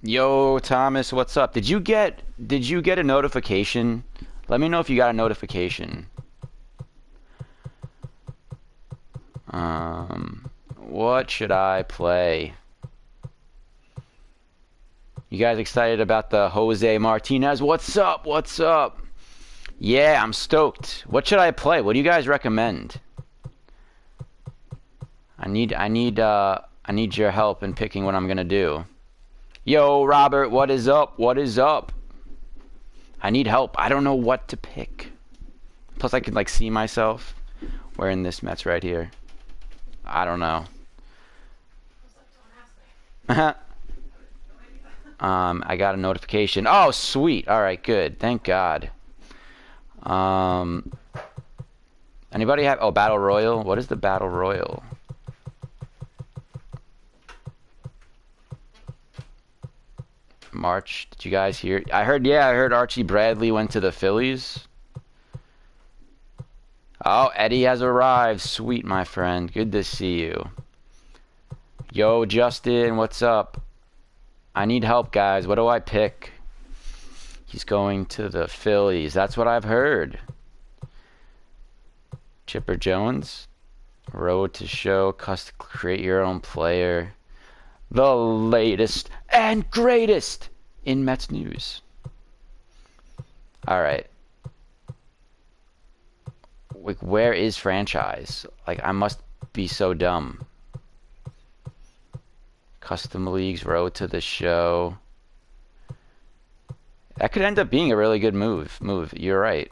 Yo, Thomas, what's up? Did you get a notification? Let me know if you got a notification. What should I play? You guys excited about the Jose Martinez? What's up? What's up? Yeah, I'm stoked. What should I play? What do you guys recommend? I need your help in picking what I'm gonna do. Yo, Robert, what is up? What is up? I need help. I don't know what to pick. Plus, I can like see myself wearing this Mets right here. I don't know. I got a notification. Oh, sweet. All right, good. Thank God. Anybody have? Oh, Battle Royal. What is the Battle Royal? March. Did you guys hear? I heard. Yeah, I heard Archie Bradley went to the Phillies. Oh, Eddie has arrived. Sweet, my friend. Good to see you. Yo, Justin, what's up? I need help, guys. What do I pick? He's going to the Phillies. That's what I've heard. Chipper Jones. Road to show. Create your own player. The latest and greatest in Mets news. All right. Like, where is franchise? Like, I must be so dumb. Custom leagues, road to the show. That could end up being a really good move. You're right.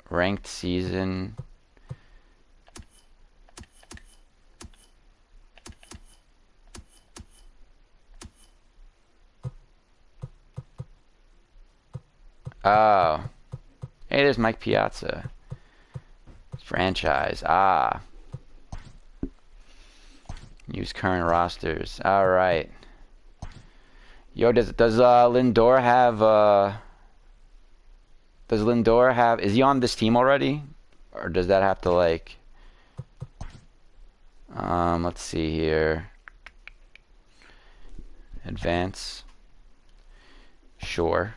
Ranked season. Oh. Hey, there's Mike Piazza. Franchise. Ah. Use current rosters. All right. Yo, does Lindor have is he on this team already? Or does that have to like let's see here. Advance. Sure.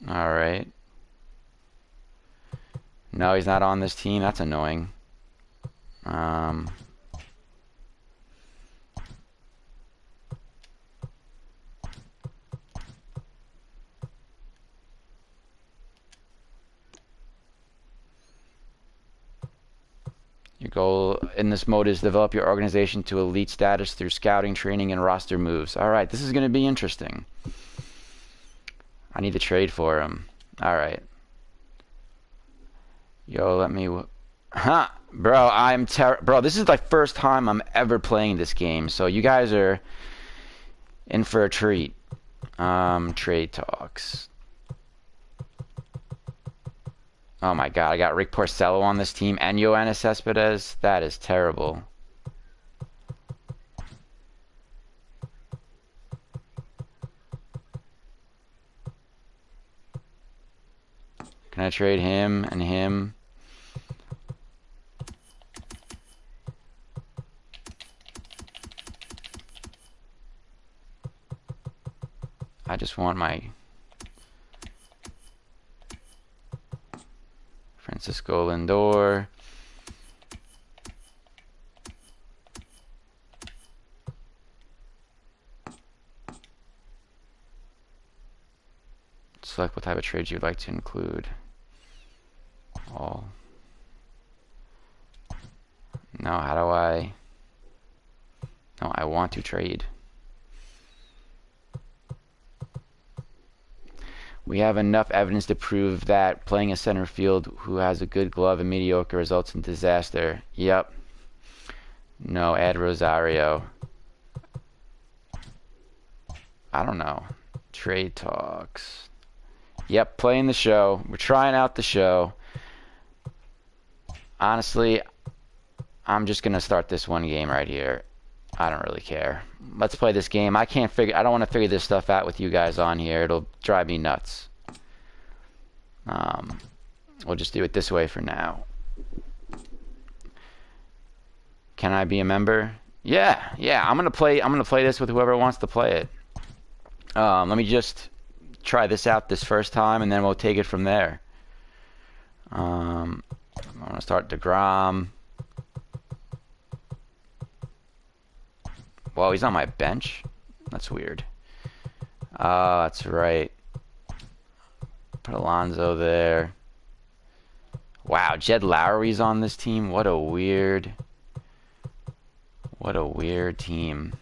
All right. No, he's not on this team. That's annoying. Your goal in this mode is develop your organization to elite status through scouting, training, and roster moves. All right, this is going to be interesting. I need to trade for him. All right. Yo, let me... Huh. Bro, Bro, this is the first time I'm ever playing this game, so you guys are in for a treat. Trade talks. Oh my God, I got Rick Porcello on this team and Yoenis Cespedes. That is terrible. Can I trade him and him? I just want my Francisco Lindor. Select what type of trades you'd like to include. All. No, how do I? No, I want to trade. We have enough evidence to prove that playing a center field who has a good glove and mediocre results in disaster. Yep. No, add Rosario. I don't know. Trade talks. Yep, playing the show. We're trying out the show. Honestly, I'm just going to start this one game right here. I don't really care. Let's play this game. I don't want to figure this stuff out with you guys on here. It'll drive me nuts. We'll just do it this way for now. Can I be a member? Yeah. I'm gonna play this with whoever wants to play it. Let me just try this out this first time, and then we'll take it from there. I'm going to start DeGrom. Well, he's on my bench. That's weird. That's right. Put Alonso there. Wow, Jed Lowry's on this team. What a weird team.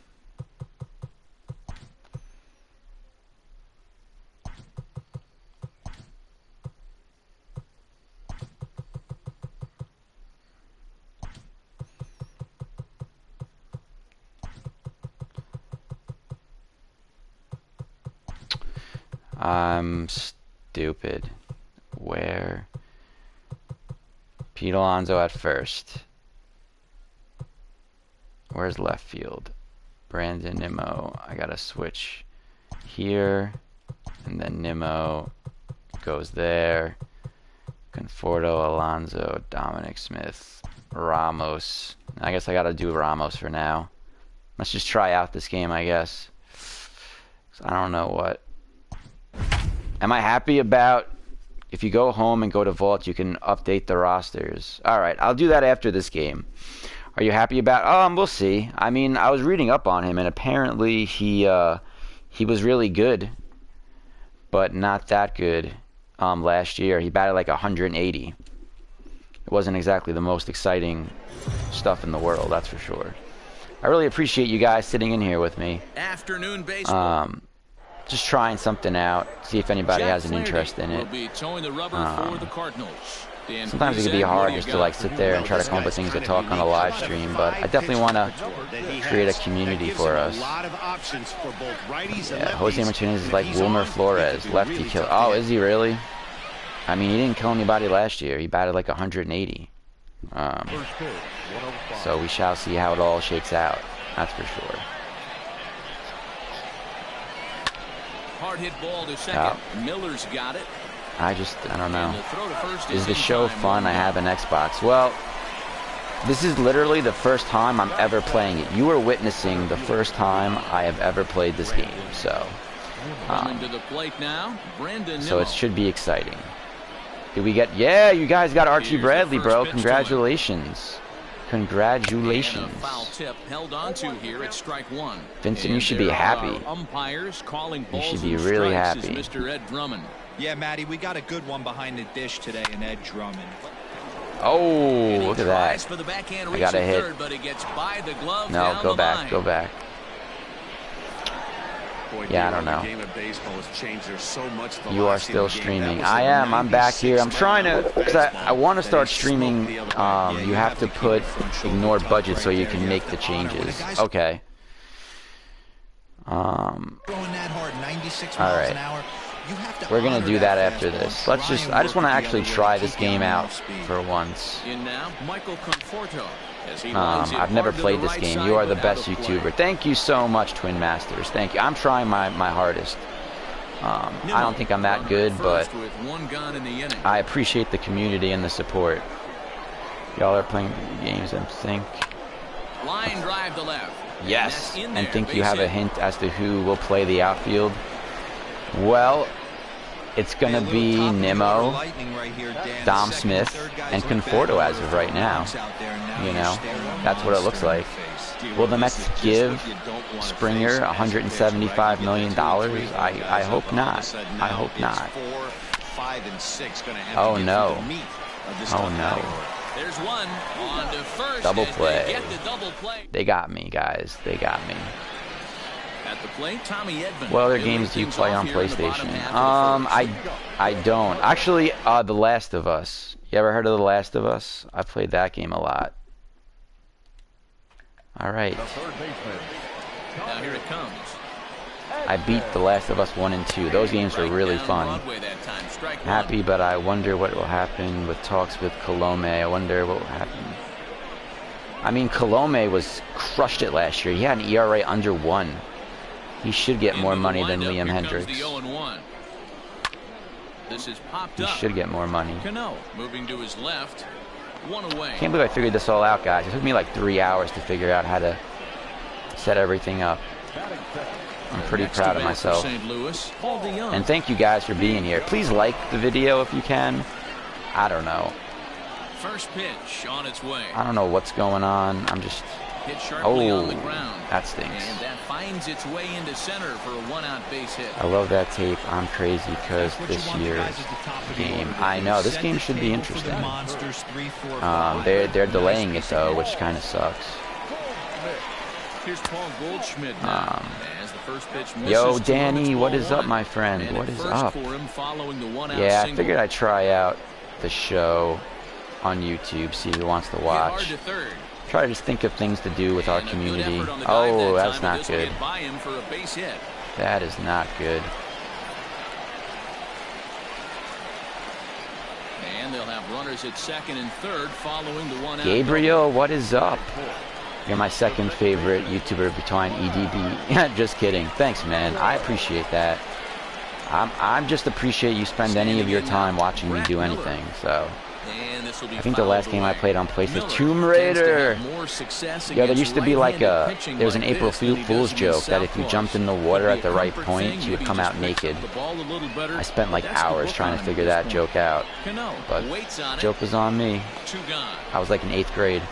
I'm stupid. Where? Pete Alonso at first. Where's left field? Brandon Nimmo. I gotta switch here, and then Nimmo goes there. Conforto, Alonso, Dominic Smith, Ramos. I guess I gotta do Ramos for now. Let's just try out this game, I guess. I don't know what. Am I happy about? If you go home and go to Vault, you can update the rosters. All right, I'll do that after this game. Are you happy about? We'll see. I mean, I was reading up on him, and apparently he was really good, but not that good. Last year, he batted like 180. It wasn't exactly the most exciting stuff in the world, that's for sure. I really appreciate you guys sitting in here with me. Afternoon baseball. Just trying something out, see if anybody has an interest in it. Sometimes it can be hard just to like sit there and try to come up with things to talk on a live stream, but I definitely want to create a community for us. Yeah, Jose Martinez is like Wilmer Flores, lefty killer. Oh, is he really? I mean, he didn't kill anybody last year. He batted like 180. So we shall see how it all shakes out. That's for sure. Hard hit ball to second. Miller's got it. I don't know. Is the show fun? I have an Xbox. Well, this is literally the first time I'm ever playing it. You are witnessing the first time I have ever played this game. So, so it should be exciting. Did we get? Yeah, you guys got Archie Bradley, bro. Congratulations. Congratulations. Vincent, you should be happy. You should be really happy. Yeah, Matty, we got a good one behind the dish today in Ed Drummond. Oh, look at that. I got a hit. No, go back, go back. Yeah, I don't know. You are still streaming. I am. I'm back here. I'm trying to, because I want to start streaming. You have to put ignore budget so you can make the changes. Okay. All right. We're gonna do that after this. I just want to actually try this game out for once. I've never played this game. You are the best YouTuber. Thank you so much, Twin Masters. Thank you. I'm trying my hardest. I don't think I'm that good, but I appreciate the community and the support. Y'all are playing games and think. Line drive to left. Yes, and think you have a hint as to who will play the outfield. Well, it's going to be Nimmo, Dom Smith, and Conforto as of right now. You know, that's what it looks like. Will the Mets give Springer $175 million? I hope not. I hope not. Oh, no. Oh, no. There's one on to first. Double play. They got me, guys. They got me. At the plate, Tommy Edman. What other games do you play on PlayStation? I don't. Actually, The Last of Us. You ever heard of The Last of Us? I played that game a lot. All right. Now here it comes. I beat The Last of Us 1 and 2. Those games were really fun. Happy, but I wonder what will happen with talks with Colome. I wonder what will happen. I mean, Colome crushed it last year. He had an ERA under 1. He should get more money than Liam Hendricks. He should get more money. Moving to his left. One away. Can't believe I figured this all out, guys. It took me like 3 hours to figure out how to set everything up. I'm pretty Next proud of to bat for myself. St. Louis, Paul DeYoung. And thank you guys for being here. Please like the video if you can. I don't know. First pitch on its way. I don't know what's going on. I'm just... Hit sharply on the Oh, ground. that stinks. And that finds its way into center for a one-out base hit. I love that tape. I'm crazy because this year's game. I know, this game should be interesting. They're delaying it though, which kind of sucks. Here's Paul Goldschmidt now. As the first pitch misses Yo, to Danny, him, what it's is ball up, my one. friend? And What at is first up? for him following the one-out Yeah, I single. figured I'd try out the show on YouTube, see who wants to Hit hard watch. to third. Try to just think of things to do with our And a good community. effort on the dive Oh, that that's time, and not this will good. get by him for a base hit. That is not good. And they'll have runners at second and third following the one-out. Gabriel, what is up? You're my second favorite YouTuber behind EDB. Just kidding. Thanks, man. I appreciate that. I'm just appreciate you spend any of your time watching me do anything. So And this will be I think the fouled last game I away. played on PlayStation, Miller Tomb tends to Raider. have more success Yeah, there against used to be like right-handed pitching there was an like April this than he Fool's does joke against that if you southpaws. jumped in the water Could at be the a right comfort point, thing. you would Maybe come just out picks naked. up the ball a little better. I spent like That's the hours hook trying on to him figure at that this joke point. out, Cano but waits on it. joke was on me. Two gone. I was like in 8th grade.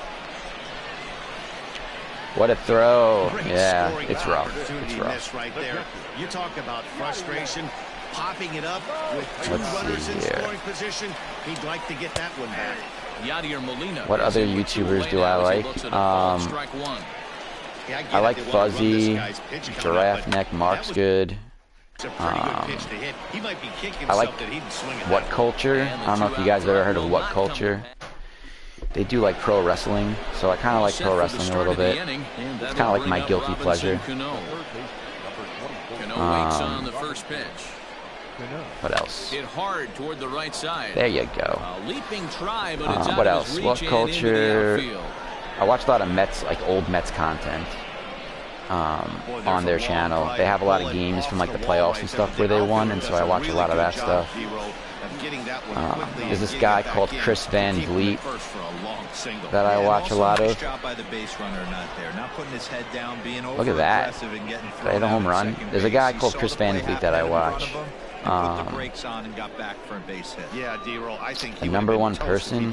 What a throw. Yeah, it's rough. It's rough. Right there. You talk about frustration, popping it up with two Let's see runners in here. scoring position. He'd like to get that one back. Yadier Molina. What is other in with two YouTubers away do now I as he like? looks at a ball, strike one. Yeah, get I it. like They wanna run Fuzzy, this guy's pitch coming up, Giraffe but Neck, that Mark's was good. a pretty good pitch to hit. He might be kicking I like himself that he didn't swing it What that way. Culture. I don't know if you guys have ever heard of What Culture. They do like pro wrestling, so I kind of like pro wrestling a little bit. It's kinda like my guilty pleasure. Cano waits on the first pitch. What else? Hit hard toward the right side. There you go. A leaping try, but it's out What of his else? reach What and Culture? into the outfield. I watch a lot of Mets, like old Mets content on their channel. They have a lot of games from like the playoffs and stuff where they won, and so I watch a lot of that stuff. There's this guy called Chris Van Vliet that I watch a lot of. Look at that. Did I hit a home run? There's a guy called Chris Van Vliet that I watch. Yeah, D-roll. I think The number one person,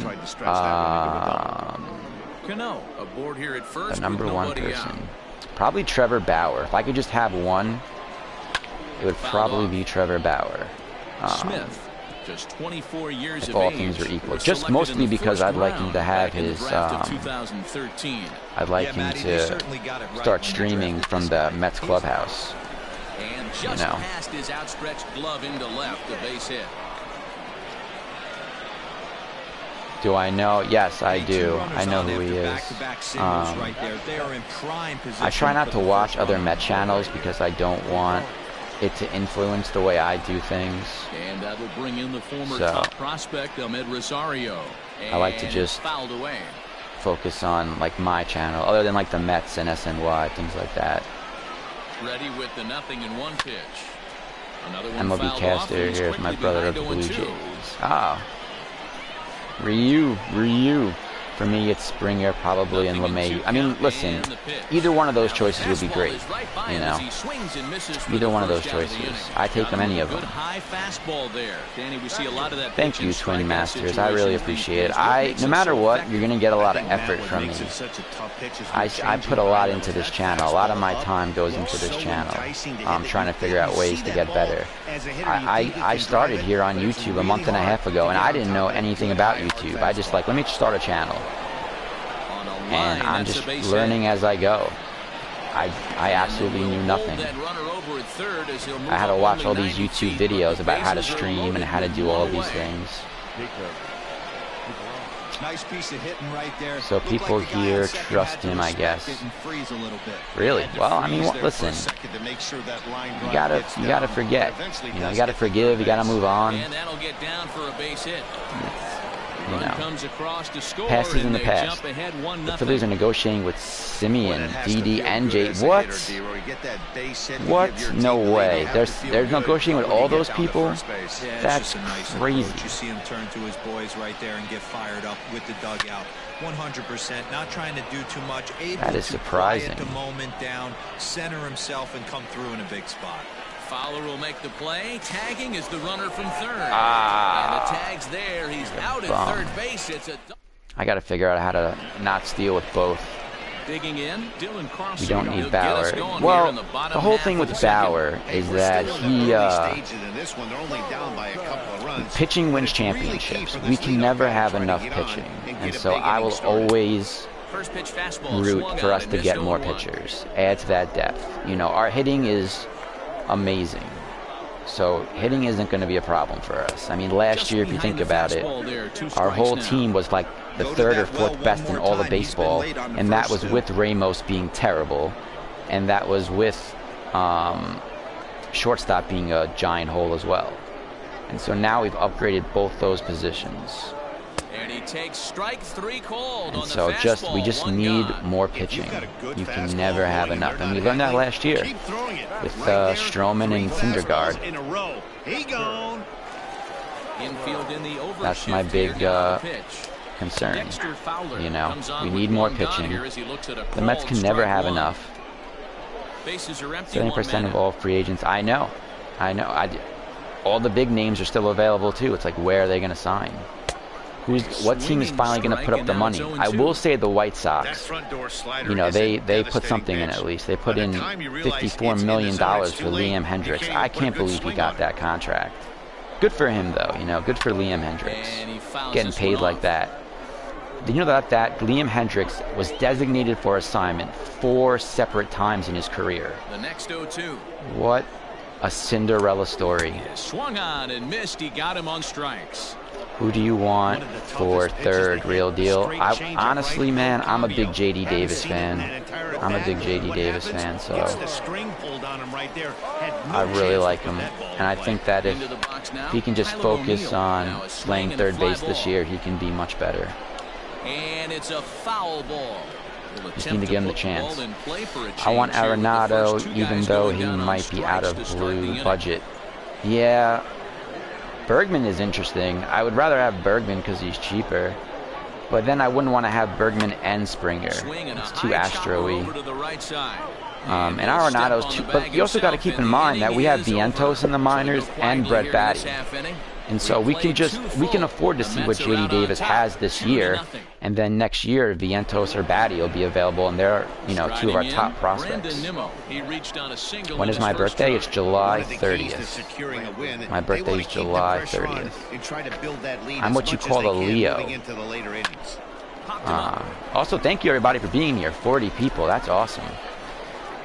Cano aboard here at first. the number with one nobody out. person, probably Trevor Bauer. If I could just have one, it would probably be Trevor Bauer. Smith, just 24 years if of all age, things were equal. was Just selected mostly in the because first I'd like him round to have back in the his, draft of 2013. I'd like him to start streaming from the Mets clubhouse. And just know. past his outstretched glove into left, the base hit. Do I know? Yes, I do. I know who he is. I try not to watch other Met channels because I don't want it to influence the way I do things. And that will bring in the former So, top prospect, Ahmed Rosario. I like to And just fouled away. focus on like my channel, other than like the Mets and SNY, things like that. Ready with the 0-1 pitch. Another one MLB fouled off, caster, and he's here's my quickly brother of the behind Blue 0-2. Jays. Ah. Ryu. For me, it's Springer probably and LeMay. I mean, listen, either one of those choices would be great, you know. Either one of those choices. I take them, any of them. Thank you, Twin Masters. I really appreciate it. No matter what, you're going to get a lot of effort from me. I put a lot into this channel. A lot of my time goes into this channel. I'm trying to figure out ways to get better. I started here on YouTube a month and a half ago, and I didn't know anything about YouTube. I just like, let me start a channel. And I'm just learning as I go. I absolutely knew nothing. I had to watch all these YouTube videos about how to stream and how to do all of these things. Nice piece of hitting right there. So people here trust him, I guess. Really? Well, I mean, listen. You gotta forget. You know, you gotta forgive. You gotta move on. And that'll get down for a base hit. You know, comes across to score, past is in the and they past. jump ahead 1-0. The Phillies are negotiating with Simeon, Didi, and Jay. As a What? hitter, D-Roy. Get that base hit to What? give your No team the lead. way. You have They're to feel negotiating good with when all you get those down to people? first base. Yeah, it's That's just a nice crazy. approach. You see him turn to his boys right there and get fired up with the dugout. 100%, not trying to do too much. Able That is to surprising. quiet the moment down, center himself, and come through in a big spot. Fowler will make the play. Tagging is the runner from third. Ah. And the tag's there. He's out bum. at third base. It's a I got to figure out how to not steal with both. digging in. Dylan Carlson. We don't He'll need get us Bauer. going here Well, in the bottom the whole half thing of with the second. Bauer is We're that still in he the early stages in this one. They're only down by a couple of runs. pitching wins It's really key championships. for We this can leadoff never guy to have try to enough get on pitching, and and get a so big I inning will started. always First pitch fastball root swung for on us and to missed get more 0-1. pitchers. Add to that depth. You know, our hitting is amazing. So hitting isn't going to be a problem for us. I mean, last Just year, if you behind think the about it, fastball there, 2 our strikes whole now. team was like the Go to third or that well fourth one best more in all of time. He's been baseball, late on the and that first was two. with Ramos being terrible, and that was with shortstop being a giant hole as well. And so now we've upgraded both those positions. And he takes strike 3 called And on the so fastball. we just One need gone. more If pitching. you've got a good You can fastball never have going enough. they're And we not learned that happy, last year keep throwing it. with Right there, Stroman 3 and Syndergaard. fastballs in a row. He gone. Infield in the That's my overshift big here now, the pitch. concern. Dexter Fowler You know, comes on we with need more 1 gone pitching. here as he looks at a The Mets called can never strike have 1. enough. Bases are empty. 70% of all free agents. I know. All the big names are still available too. It's like, where are they going to sign? What team is finally going to put up the money? I will say the White That Sox. front door slider You know, is a they put devastating something in pitch. at least. They By put the in time you realize $54 it's in million the zone, it's for too late. Liam You Hendricks. can't I even put a can't good believe he swing got on that it. contract. Good for him though. You know, good for Liam Hendricks. And he fouls Getting this paid one like off. that. Did you know that Liam Hendricks was designated for assignment 4 separate times in his career? The next 0-2. What a Cinderella story. Swung on and missed. He got him on strikes. Who do you want One of the toughest for pitches third, to real hit, deal? straight I changeup honestly, right man, from I'm a big Fabio. JD Haven't Davis seen it in fan. that entire I'm a at big bat. JD What Davis happens? fan, so Gets the string pulled on him right there. Had no I really chance like to put him. that ball And I in play. think that Into the box now. if he can just Tyler focus O'Neill. on Now a swing playing and a third fly base this ball. year, he can be much better. And it's a foul ball. Will Just need to give him the put chance. ball in play for a I want change here with the Arenado, first 2 even guys though going he down on might be out strikes of to start the blue inning. budget. Yeah, Bergman is interesting. I would rather have Bergman because he's cheaper. But then I wouldn't want to have Bergman and Springer. Swing and a It's too high chopper Astro-y. over to the right side. And he'll step Arenado's on too. the But bag you also got to himself, keep and in the mind that we inning have is Vientos over. in the So minors go and quietly Brett here in this Batty. half inning. And so we can afford to The see what Mets are JD out on Davis top, has this 2-0. year, and then next year Vientos or Batty will be available, and they're 2 of our Striding top in, prospects. Brandon Nimmo. He reached on a single When in is his my first birthday? try. It's July One of the keys to 30th. securing a win, My they birthday wanna is keep the July pressure on 30th. and try to build that lead I'm as what you much as call they a can Leo. moving into the later innings. Popped him up. Also, thank you everybody for being here. 40 people. That's awesome.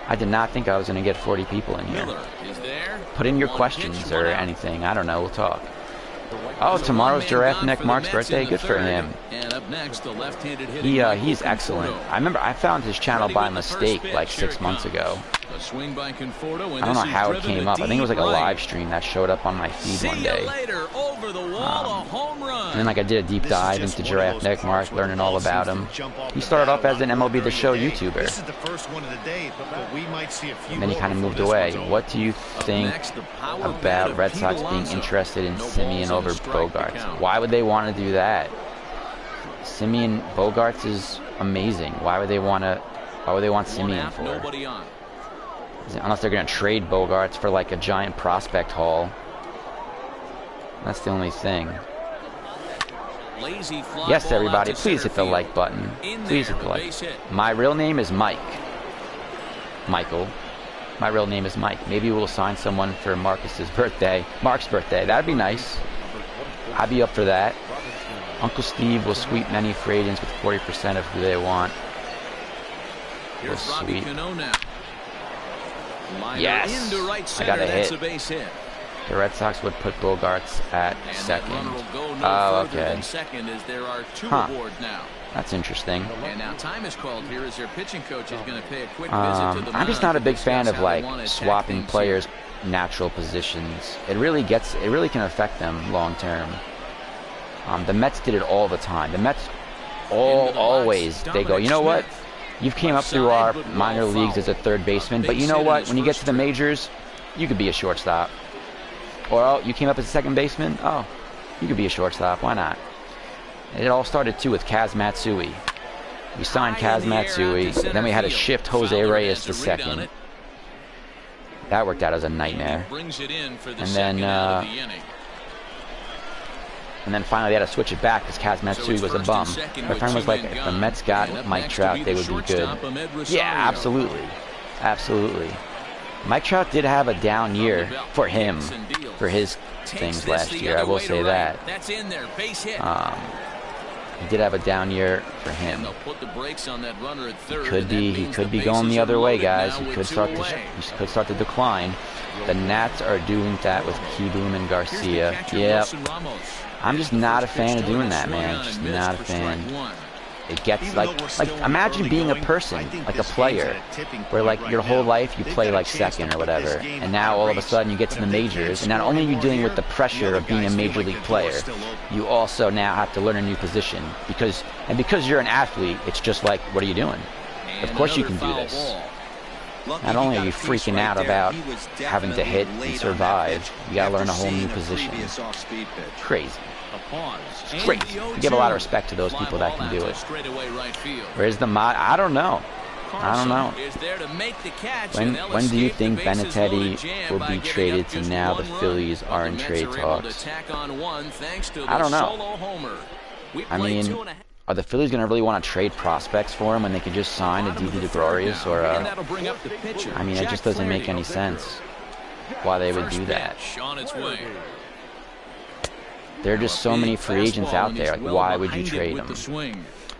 I did not think I was going to get 40 people in here. Miller is there. Put in your One questions pitch, or one out. anything. I don't know. We'll talk. Oh, There's a tomorrow's one-man Giraffe gun Neck for the Mark's Mets birthday. in the Good for third. him. And up next, the left-handed hitting He's Michael excellent. Conforto. I remember I found his channel Ready by with the first mistake pitch. like Here 6 it months comes. ago. A swing by Conforto, and I don't know this is how it driven came to up. I think it was like a deep live right. stream that showed up on my feed See one ya day. later. Over the wall, a home run. And then like I did a deep This is dive just into one of Giraffe those Neck Mark, parts where learning the all ball about seems him. to jump off He the started bat off a as an lot MLB The during Show day. YouTuber. This is the first one of the day, but we might see a few And then he more kind of before moved this away. one's over. What do you think Next, the power bat about of Red Pete Sox being Alonso. interested in No Simeon balls and a over strike to Bogarts? count. Why would they want to do that? Simeon Bogarts is amazing. Why would they want One Simeon out, for? nobody on. Unless they're going to trade Bogarts for like a giant prospect haul. That's the only thing. Lazy fly Yes, ball out everybody, to please center hit the field. like button. In Please there, hit the a like. base hit. My real name is Mike. Michael. My real name is Mike. Maybe we'll sign someone for Marcus's birthday. Mark's birthday. That'd be nice. I'd be up for that. Uncle Steve will sweep many free agents with 40% of who they want. Here's Well, Robbie sweet. Cano now. Liner Yes. into right I center. got a That's hit. a base hit. The Red Sox would put Bogarts at And second. that runner will go no Oh, further okay. than second as there are 2 Huh. aboard now. That's interesting. And now time is called here as their pitching coach is going to pay a quick visit to the I'm just mound not a to big fan discuss of how they like want to attack swapping things players' natural positions. It really can affect them long term. The Mets did it all the time. The Mets always, they go, you know what? You've came up through our minor leagues as a third baseman, but you know what? When you get to the majors, you could be a shortstop. Or, oh, you came up as a second baseman? Oh, you could be a shortstop. Why not? It all started, too, with Kaz Matsui. We signed Kaz Matsui. Then we had to shift Jose Reyes to second. That worked out as a nightmare. And then finally they had to switch it back because Kaz Matsui was a bum. My friend was like, if the Mets got Mike Trout, they would be good. Yeah, absolutely. Absolutely. Mike Trout did have a down year for him, for his things last year. I will say that. He did have a down year for him. He could be going the other way, guys. He could start to decline. The Nats are doing that with Kieboom and Garcia. Yep. I'm just not a fan of doing that, man. Just not a fan. It gets like imagine being a person, like a player, where like your whole life you play like second or whatever, and now all of a sudden you get to the majors, and not only are you dealing with the pressure of being a major league player, you also now have to learn a new position because you're an athlete. It's just like, what are you doing? Of course you can do this. Not only are you freaking out about having to hit and survive, you gotta learn a whole new position. Crazy. It's crazy. You give a lot of respect to those people that can do it. Where's the mod? I don't know. I don't know. When do you think Benintendi will be traded to now the Phillies are in trade talks? I don't know. I mean, are the Phillies going to really want to trade prospects for him when they could just sign a Didi Gregorius or I mean, it just doesn't make any sense why they would do that. There are just so many free agents out there. Like, why would you trade them?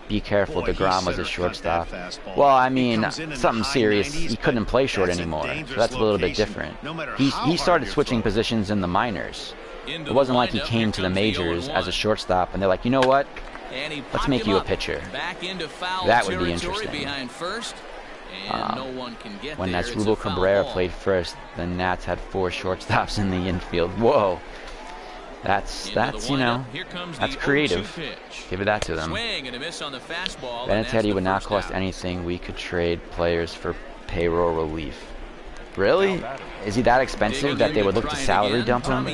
Be careful, DeGrom was a shortstop. Well, I mean, something serious. He couldn't play short anymore, so that's a little bit different. He started switching positions in the minors. It wasn't like he came to the majors as a shortstop, and they're like, you know what? Let's make you a pitcher. That would be interesting. When Asdrubal Cabrera played first, the Nats had 4 shortstops in the infield. Whoa. That's you know, that's creative. Give it that to them. Benintendi would not cost anything. We could trade players for payroll relief. Really? Is he that expensive that they would look to salary dump him?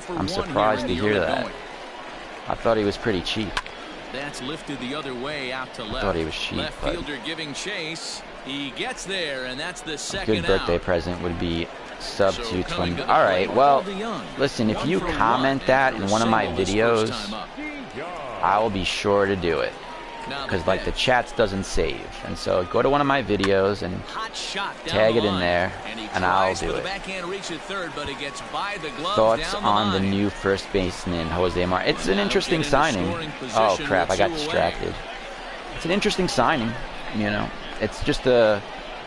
I'm surprised to hear that. I thought he was pretty cheap. That's lifted the other way out to left. I thought he was cheap, left fielder giving chase. He gets there, and that's the second out. A good birthday present would be sub 220. All right, well, listen, if you comment that in one of my videos, I will be sure to do it. Because, like, the chats doesn't save. And so go to one of my videos and tag it in there, and I'll do it. Thoughts on the new first baseman, Jose Mar? It's an interesting signing. Oh, crap, I got distracted. It's an interesting signing, you know. It's just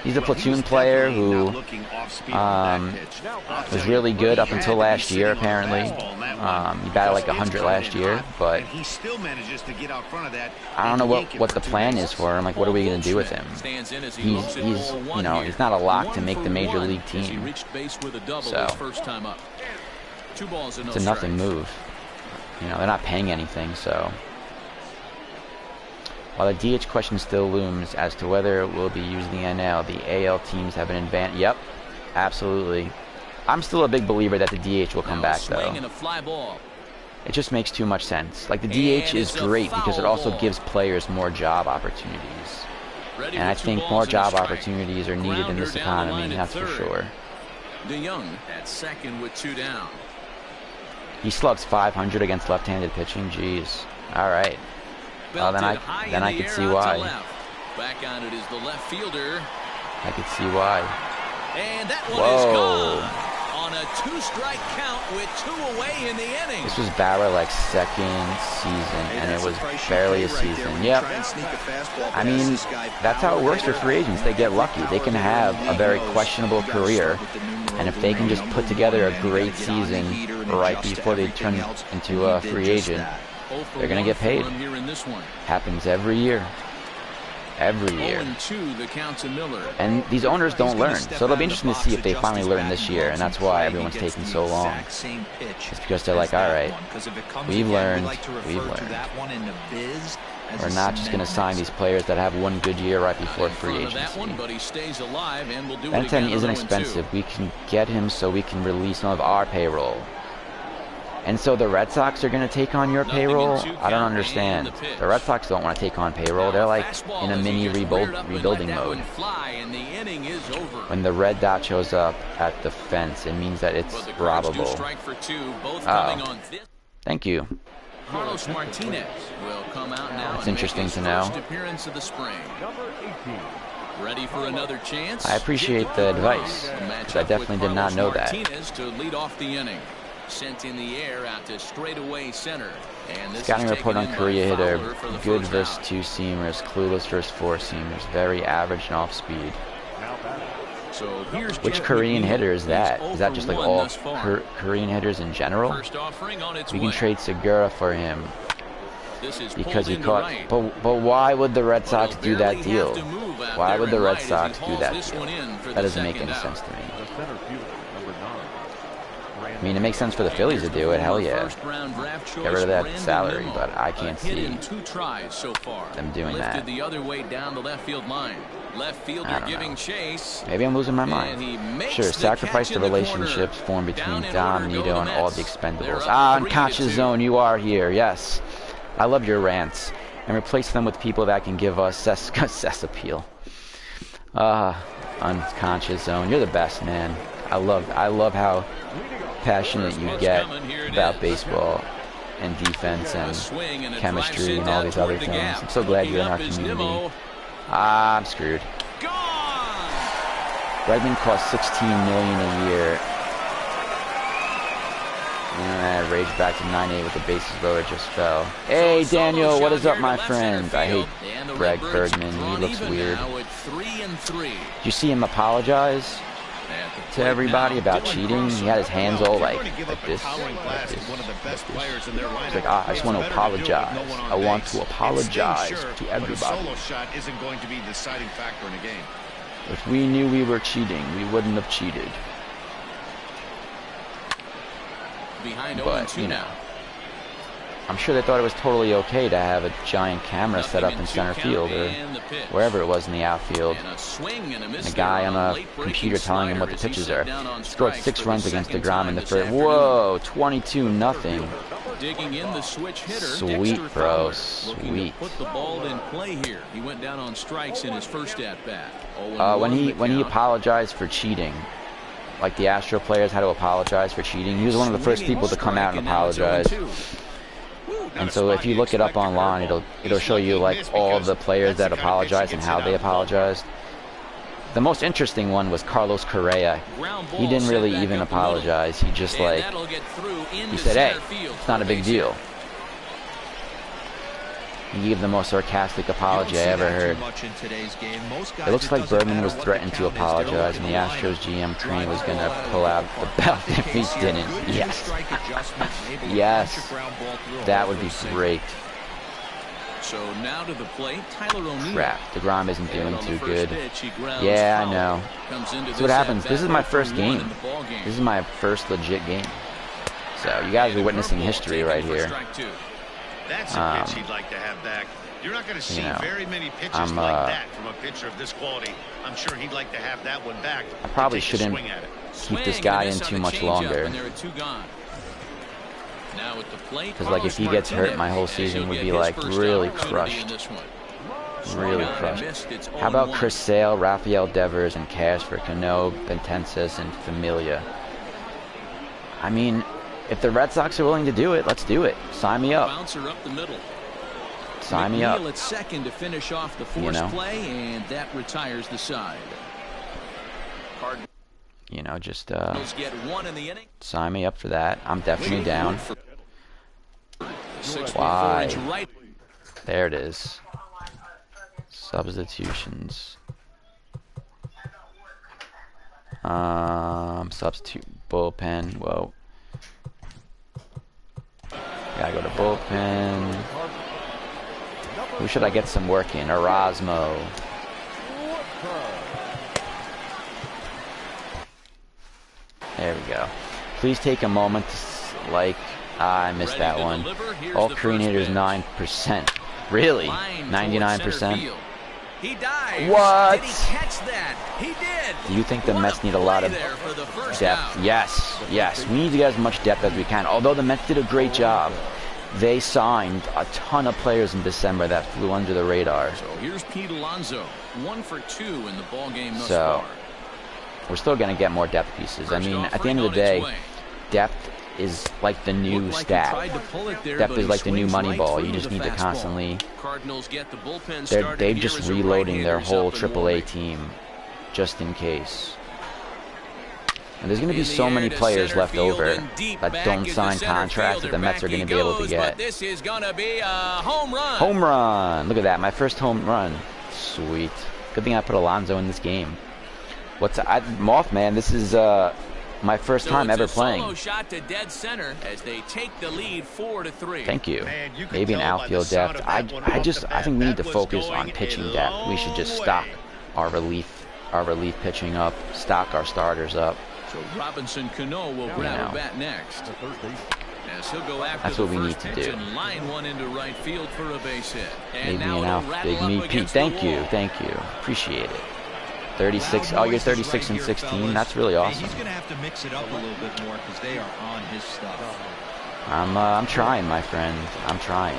he's a platoon player who was really good up until last year, apparently. He batted like 100 last year, but I don't know what the plan is for him. Like, what are we going to do with him? He's you know, he's not a lock to make the major league team. So it's a nothing move. You know, they're not paying anything, so. While the DH question still looms as to whether it will be used in the NL, the AL teams have an advantage. Yep, absolutely. I'm still a big believer that the DH will come back, though. It just makes too much sense. Like, the DH is great because it also gives players more job opportunities. And I think more job opportunities are needed in this economy, that's for sure. DeYoung at second with 2 down. He slugs 500 against left-handed pitching. Jeez. All right. Well, then I could see why. Back on it is the left fielder. I could see why. And that one is gone on a 2-strike count with 2 away in the inning. This was Bauer like second season, and it was barely a season. Yep. I mean, that's how it works for free agents. They get lucky. They can have a very questionable career, and if they can just put together a great season right before they turn into a free agent, they're going to get paid. Happens every year. every year. 0-2, the count to Miller. And these owners don't learn. So it'll be interesting to see if they finally learn this year, and that's why everyone's taking so long. It's because they're like, all right, we've learned. We're not just going to sign these players that have one good year right before free agency. Benintendi isn't expensive. We can get him so we can release some of our payroll. And so the Red Sox are going to take on your payroll? I don't understand. The Red Sox don't want to take on payroll. They're like in a mini rebuilding mode. When the red dot shows up at the fence, it means that it's robbable. Oh. Thank you. Carlos Martinez will come out now. It's interesting to know. Ready for another chance. I appreciate the advice, because I definitely did not know that. Martinez to lead off the inning. Sent in the air out to straightaway center. And this Scouting report on Korea hitter: good versus two-seamers, clueless versus four-seamers, very average and off-speed. So which Korean hitter is that? Is that just like all Korean hitters in general? We can trade Segura for him because he caught. But why would the Red Sox do that deal? Why would the Red Sox do that deal? That doesn't make any sense to me. I mean, it makes sense for the Phillies to do it. Hell yeah. Get rid of that salary, but I can't see them doing that. I don't know. Maybe I'm losing my mind. Sure, sacrifice the relationships formed between Dom, Nito, and all the expendables. Ah, unconscious zone, you are here. Yes. I love your rants. And replace them with people that can give us cess appeal. Unconscious zone. You're the best, man. I love how passionate you get about baseball and defense and chemistry and all these other things. I'm so glad you're in our community. I'm screwed. Bregman costs $16 million a year. And I raged back to 9-8 with the bases loaded, just fell. Hey Daniel, what is up, my friend? I hate Greg Bergman. He looks weird. Did you see him apologize to everybody about cheating? He had his hands all like this. He's like, I just want to apologize. I want to apologize to everybody. If we knew we were cheating, we wouldn't have cheated. But, you know, I'm sure they thought it was totally okay to have a giant camera set up in center field or wherever it was in the outfield. And a guy on a computer telling him what the pitches are. Scored 6 runs against DeGrom in the first. Whoa, 22-0. Sweet, bro. Sweet. Put the ball in play here. He went down on strikes in his first at bat. When he apologized for cheating, like the Astro players had to apologize for cheating, he was one of the first people to come out and apologize. And so if you look it up online, it'll show you like all the players that apologized and how they apologized. The most interesting one was Carlos Correa. He didn't really even apologize. He just like, he said, hey, it's not a big deal. He gave the most sarcastic apology I ever heard. It looks like Bergman was threatened to apologize, and the Astros GM Crane was going to pull out the belt if he didn't. Yes. Yes. That would be great. So now to the plate, Tyler O'Neill. Crap, DeGrom isn't doing too good. Yeah, I know. See what happens. This is my first game. This is my first legit game. So you guys are witnessing history right here. That's a pitch he'd like to have back. You're not going to see very many pitches like that from a pitcher of this quality. I'm sure he'd like to have that one back. I probably shouldn't keep this guy in too much longer. Because like if he gets hurt, my whole season would be like really crushed. Really crushed. How about Chris Sale, Rafael Devers, and Cash for Cano, Bentensis, and Familia? I mean, if the Red Sox are willing to do it, let's do it. Sign me up. Sign me up. At second to finish off the force play, and that retires the side. You know, just sign me up for that. I'm definitely down. Why? There it is. Substitutions. Substitute bullpen. Whoa. Gotta go to bullpen. Who should I get some work in? Erasmo. There we go. Please take a moment to like. I missed that one. All coordinators 9%. Really? 99%? He dives. What? Did he catch that? He did. Do you think the Mets need a lot of depth? Yes, yes. We need to get as much depth as we can. Although the Mets did a great job. They signed a ton of players in December that flew under the radar. So here's Pete Alonso, 1 for 2 in the ball game thus so far. We're still going to get more depth pieces. I mean, at the end of the day, depth is like the new stat. Depth is like the new money ball. You just need to constantly. They're just reloading their whole AAA team just in case. And there's going to be so many players left over that don't sign contracts that the Mets are going to be able to get. This is going to be a home run. Home run. Look at that. My first home run. Sweet. Good thing I put Alonso in this game. Mothman, this is my first time ever playing. Solo shot to dead center as they take the lead 4-3. Thank you. Maybe an outfield depth. I think we need to focus on pitching depth. We should just stock our relief pitching up, stock our starters up. So Robinson Cano will grab a bat next. As he'll go after that's what we need to do. And line one into right field for a base hit. And maybe an out, big meat Pete. Thank you. Appreciate it. 36. Oh, you're 36 and 16. That's really awesome. He's going to have to mix it up a little bit more because they are on his stuff. I'm trying, my friend. I'm trying.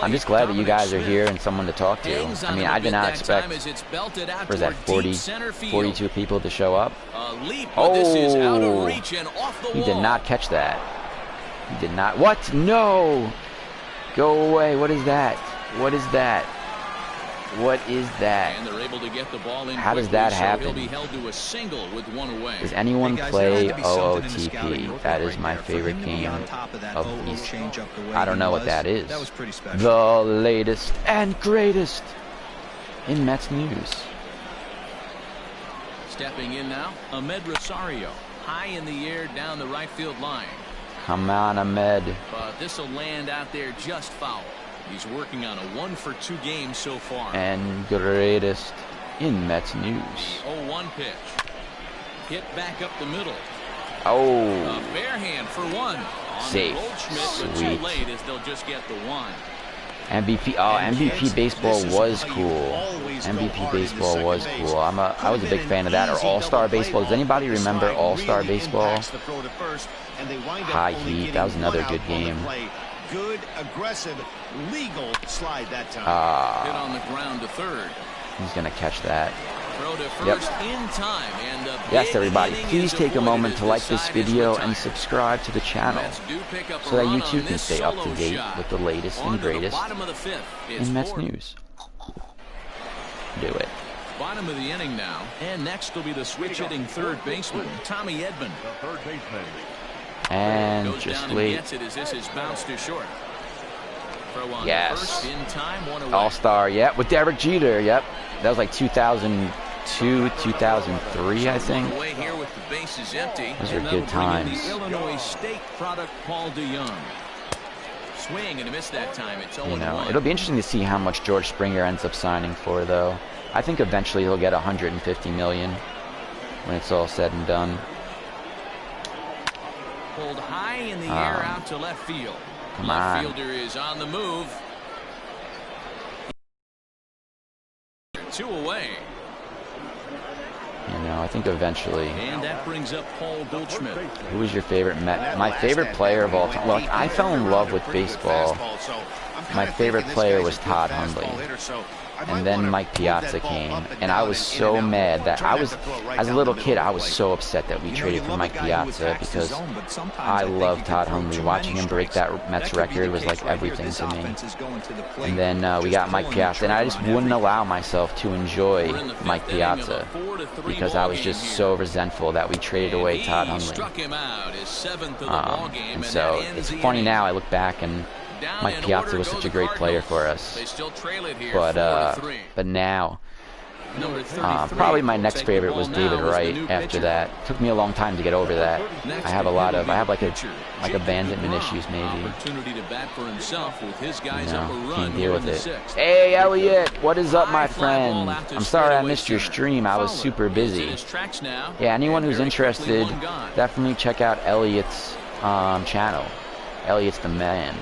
I'm just glad that you guys are here and someone to talk to. I mean, I did not expect, what is that, 42 people to show up? Oh, he did not catch that. He did not. What? No! Go away. What is that? What is that? What is that? And they're able to get the ball in How does that happen? So he'll be held to a single with one away. Does anyone play OOTP? That is my favorite game of these. I don't know what that is. That was pretty special. The latest and greatest in Mets news. Stepping in now, Ahmed Rosario. High in the air down the right field line. Come on, Ahmed. But this will land out there just foul. He's working on a 1 for 2 game so far. And greatest in Mets news. 0-1 pitch. Hit back up the middle. Oh. A bare hand for 1. Safe. Sweet. Too late as they'll just get the 1. MVP. Oh, MVP baseball was cool. MVP baseball was cool. I was a big fan of that. Or All-Star baseball. Does anybody remember All-Star baseball? High Heat. That was another good game. Good, aggressive, legal slide that time. Hit on the ground to third. He's gonna catch that. Throw to first in time. And yes, everybody, please take a moment to like this video and subscribe to the channel so that you too can stay up to date with the latest and greatest in Mets news. Do it. Bottom of the inning now, and next will be the switch hitting third baseman, Tommy Edman. And just wait. Yes. All-Star, yep, with Derek Jeter, yep. That was like 2002, 2003, I think. Those are good times. Illinois State product Paul DeYoung. Swing and a miss that time. It's 0-1. You know, it'll be interesting to see how much George Springer ends up signing for, though. I think eventually he'll get $150 million when it's all said and done. Pulled high in the air out to left field. Come left on. Fielder is on the move. 2 away. You know, I think eventually. And that brings up Paul Goldschmidt. Who is your favorite Met? My favorite player of all time. Look, I fell in love with baseball. My favorite player was Todd Hundley. And then Mike Piazza came, and I was so mad that as a little kid, I was so upset that we traded for Mike Piazza because I love Todd Hundley. Watching him break that Mets record was like everything to me. And then we got Mike Piazza, and I just wouldn't allow myself to enjoy Mike Piazza because I was just so resentful that we traded away Todd Hundley. And so it's funny now, I look back and Mike Piazza was such a great player for us. But now Probably my next favorite was David Wright. After that, took me a long time to get over that. I have like abandonment issues maybe. Can't deal with it. Hey Elliot, what is up, my friend? I'm sorry I missed your stream. I was super busy. Yeah, anyone who's interested, definitely check out Elliot's channel. Elliot's the man.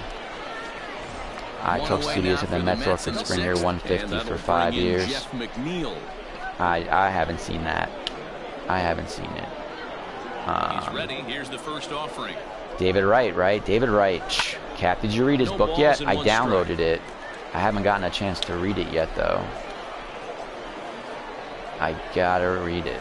I took studios at the Mets offered Springer 150 for 5 years. I haven't seen that. I haven't seen it. He's ready. Here's the first offering. David Wright, right? David Wright. Cap, did you read his book yet? I downloaded it. I haven't gotten a chance to read it yet, though. I gotta read it.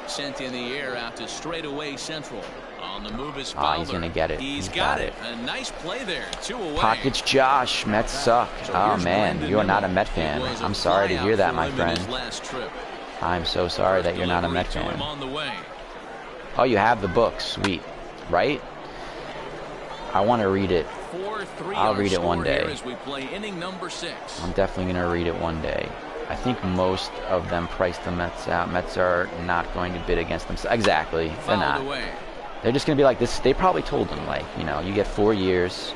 Sent in the air out to straightaway central. On the move is Fowler. He's gonna get it. He's got it. A nice play there. 2 away. Pockets Josh. Mets suck. Oh man, you are not a Met fan. I'm sorry to hear that, my friend. I'm so sorry that you're not a Met fan. Oh, you have the book. Sweet. Right? I want to read it. I'll read it one day. I'm definitely gonna read it one day. I think most of them price the Mets out. Mets are not going to bid against them. Exactly. They're not. They're just going to be like this. They probably told them, like, you know, you get 4 years.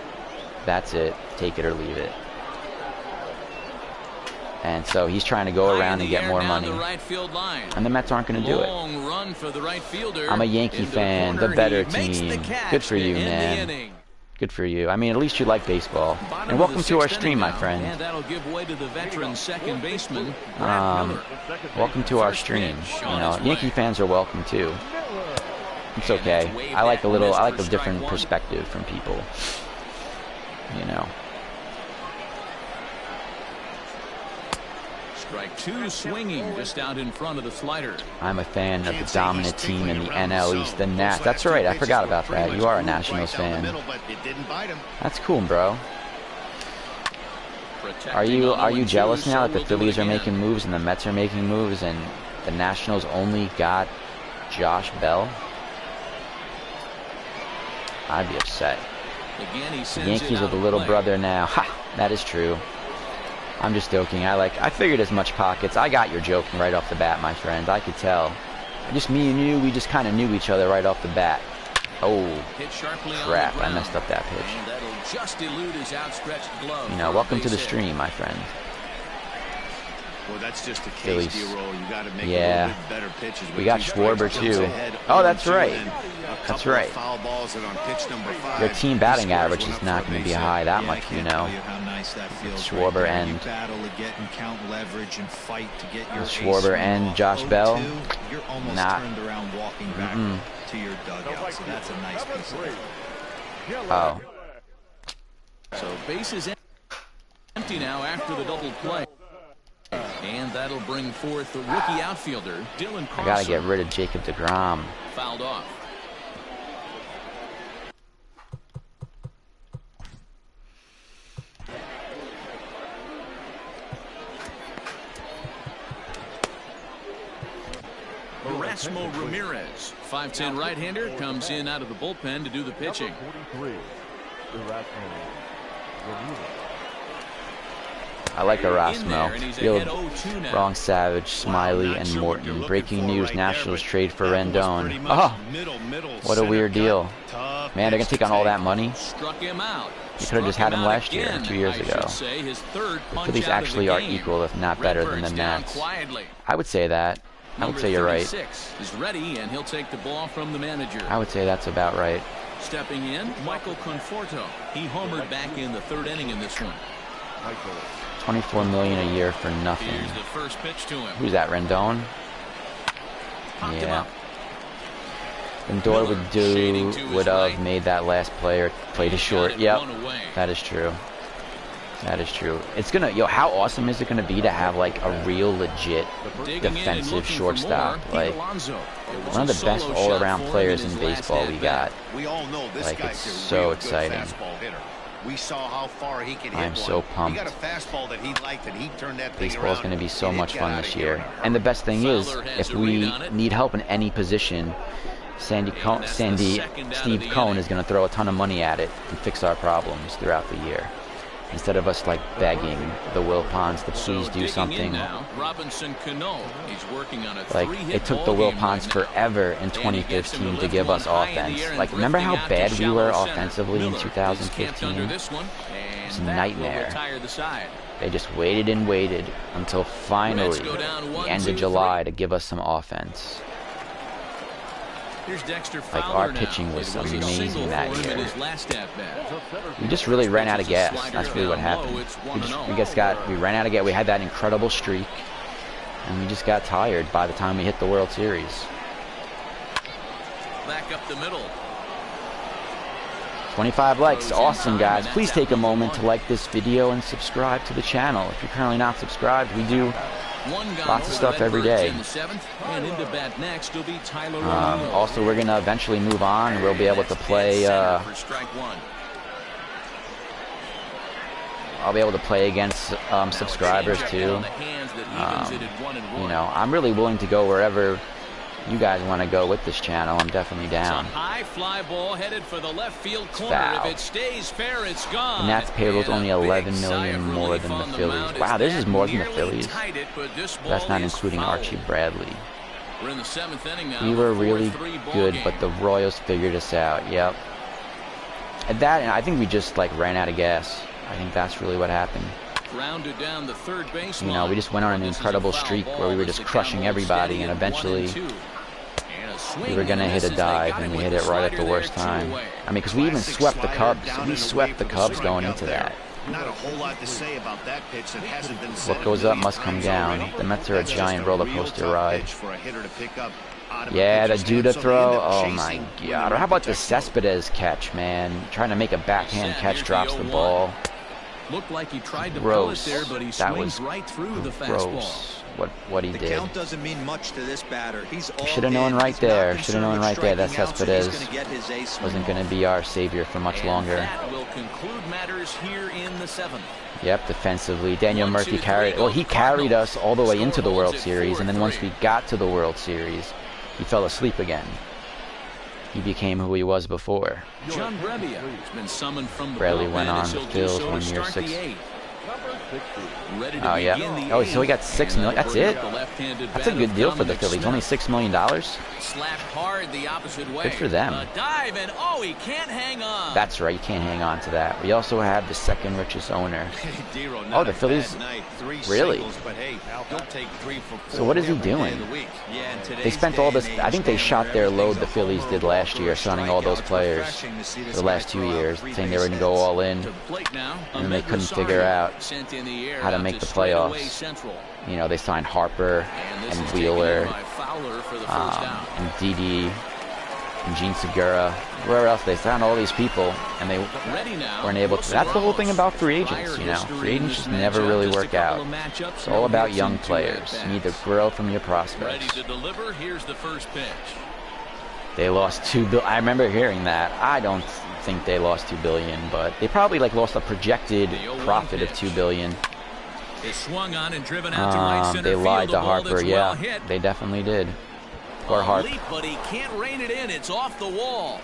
That's it. Take it or leave it. And so he's trying to go around and get more money. And the Mets aren't going to do it. I'm a Yankee fan. The better team. Good for you, man. Good for you. I mean, at least you like baseball. And welcome to our stream, my friend. Welcome to our stream. You know, Yankee fans are welcome too. It's okay. I like a different perspective from people. You know. Strike 2 swinging just out in front of the slider. I'm a fan of the dominant team in the NL East, the Nats. That's right. I forgot about that. You are a Nationals fan. That's cool, bro. Are you jealous now that the Phillies are making moves and the Mets are making moves and the Nationals only got Josh Bell? I'd be upset. The Yankees are the little brother now. Ha! That is true. I'm just joking. I figured as much, Pockets. I got your joking right off the bat, my friend. I could tell. Just me and you, we just kind of knew each other right off the bat. Oh, crap. I messed up that pitch. You know, welcome to the stream, my friend. Well, that's just a case, D-roll. You got to make a little bit better pitches. We got Schwarber too. Oh, that's right. That's right. Your team batting average is not going to be high that much, you know. Schwarber and Schwarber and Josh Bell. Not. Oh. So base is empty now after the double play. And that'll bring forth the rookie outfielder, Dylan Carlson. I gotta get rid of Jacob deGrom. Fouled off. Erasmo Ramirez, 5'10" right-hander, comes in out of the bullpen to do the pitching. I like Erasmo. Field, Wrong, Savage, Smiley, and Morton. Breaking news, Nationals trade for Rendon. Oh, what a weird deal. Man, they're going to take on all that money? You could have just had him last year, 2 years ago. The Phillies actually are equal, if not better, than the Nats. I would say that. I would say you're right. Is ready, and he'll take the ball from the manager. I would say that's about right. Stepping in, Michael Conforto. He homered back in the 3rd inning in this one. $24 million a year for nothing. Here's the first pitch to him. Who's that, Rendon? Yeah. Lindor would have made that last player play to short. Yep, that is true. That is true. It's gonna, how awesome is it gonna be to have like a real legit defensive shortstop? Like one of the best all-around players in baseball we got. Like it's so exciting. We saw how far he could hit. I'm so pumped. He got a fastball that he liked, and he turned that thing Baseball's going to be so much fun this year. Here. And the best thing is, if we need help in any position, Steve Cohn is going to throw a ton of money at it and fix our problems throughout the year. Instead of us like begging the Wilpons to please do something. Like, it took the Wilpons forever in 2015 to give us offense. Like, remember how bad we were offensively in 2015? It's a nightmare. They just waited and waited until finally the end of July to give us some offense. Like, our pitching was amazing that year. We just really ran out of gas. That's really what happened. We ran out of gas. We had that incredible streak, and we just got tired by the time we hit the World Series. Back up the middle. 25 likes. Awesome, guys. Please take a moment to like this video and subscribe to the channel. If you're currently not subscribed, we do lots of stuff every day. Also, we're going to eventually move on. We'll be able to play... I'll be able to play against subscribers, too. You know, I'm really willing to go wherever you guys want to go with this channel. I'm definitely down. High fly ball headed for the left field corner. Foul. If it stays fair, it's gone. The Nats payroll's only 11 million more than the Phillies. Wow, this is more than the Phillies. That's not including Archie Bradley. We're in the 7th inning now. We were really good, but the Royals figured us out. Yep. And I think we just like ran out of gas. I think that's really what happened. Rounded down the third base line. You know, we just went on an incredible streak where we were just crushing everybody, and eventually we were going to hit a dive, and we hit it right at the worst time. I mean, because we even swept the Cubs. We swept the Cubs going into that. Not a whole lot to say about that pitch that hasn't been said. What goes up must come down. The Mets are a giant roller coaster ride. Yeah, the Duda throw. Oh my God. Or how about the Cespedes catch, man? Trying to make a backhand catch, drops the ball. Looked like he tried to pull it there, but he swings right through the fastball. What he did. The count doesn't mean much to this batter. He's should have known right there. Should have known right there that Cespedes wasn't going to be our savior for much longer. That will conclude matters here in the 7th. Yep, defensively, Daniel Murphy carried. Well, he carried us all the way into the World Series, and then once we got to the World Series, he fell asleep again. He became who he was before. John Brebbia has been summoned from the Bradley went on the field 1 year, 6. Oh yeah. Oh, so we got $6 million. That's it. That's a good deal for the Phillies. Only $6 million. Good for them. He can't hang on. That's right. You can't hang on to that. We also have the second richest owner. Oh, the Phillies. Really? So what is he doing? They spent all this. I think they shot their load. The Phillies did last year, signing all those players for the last 2 years, saying they were going to go all in, and then they couldn't figure out how to make the playoffs. You know, they signed Harper and Wheeler and Didi and Gene Segura. Where else? They signed all these people, and they weren't able to. That's the whole thing about free agents, you know. Free agents just never really work out. It's all about young players. You need to grow from your prospects. They lost $2 billion. I remember hearing that. I don't think they lost $2 billion, but they probably like lost a projected profit of $2 billion. They lied to Harper. Yeah, they definitely did. Poor Harper. But he can't rein it in. It's off the wall.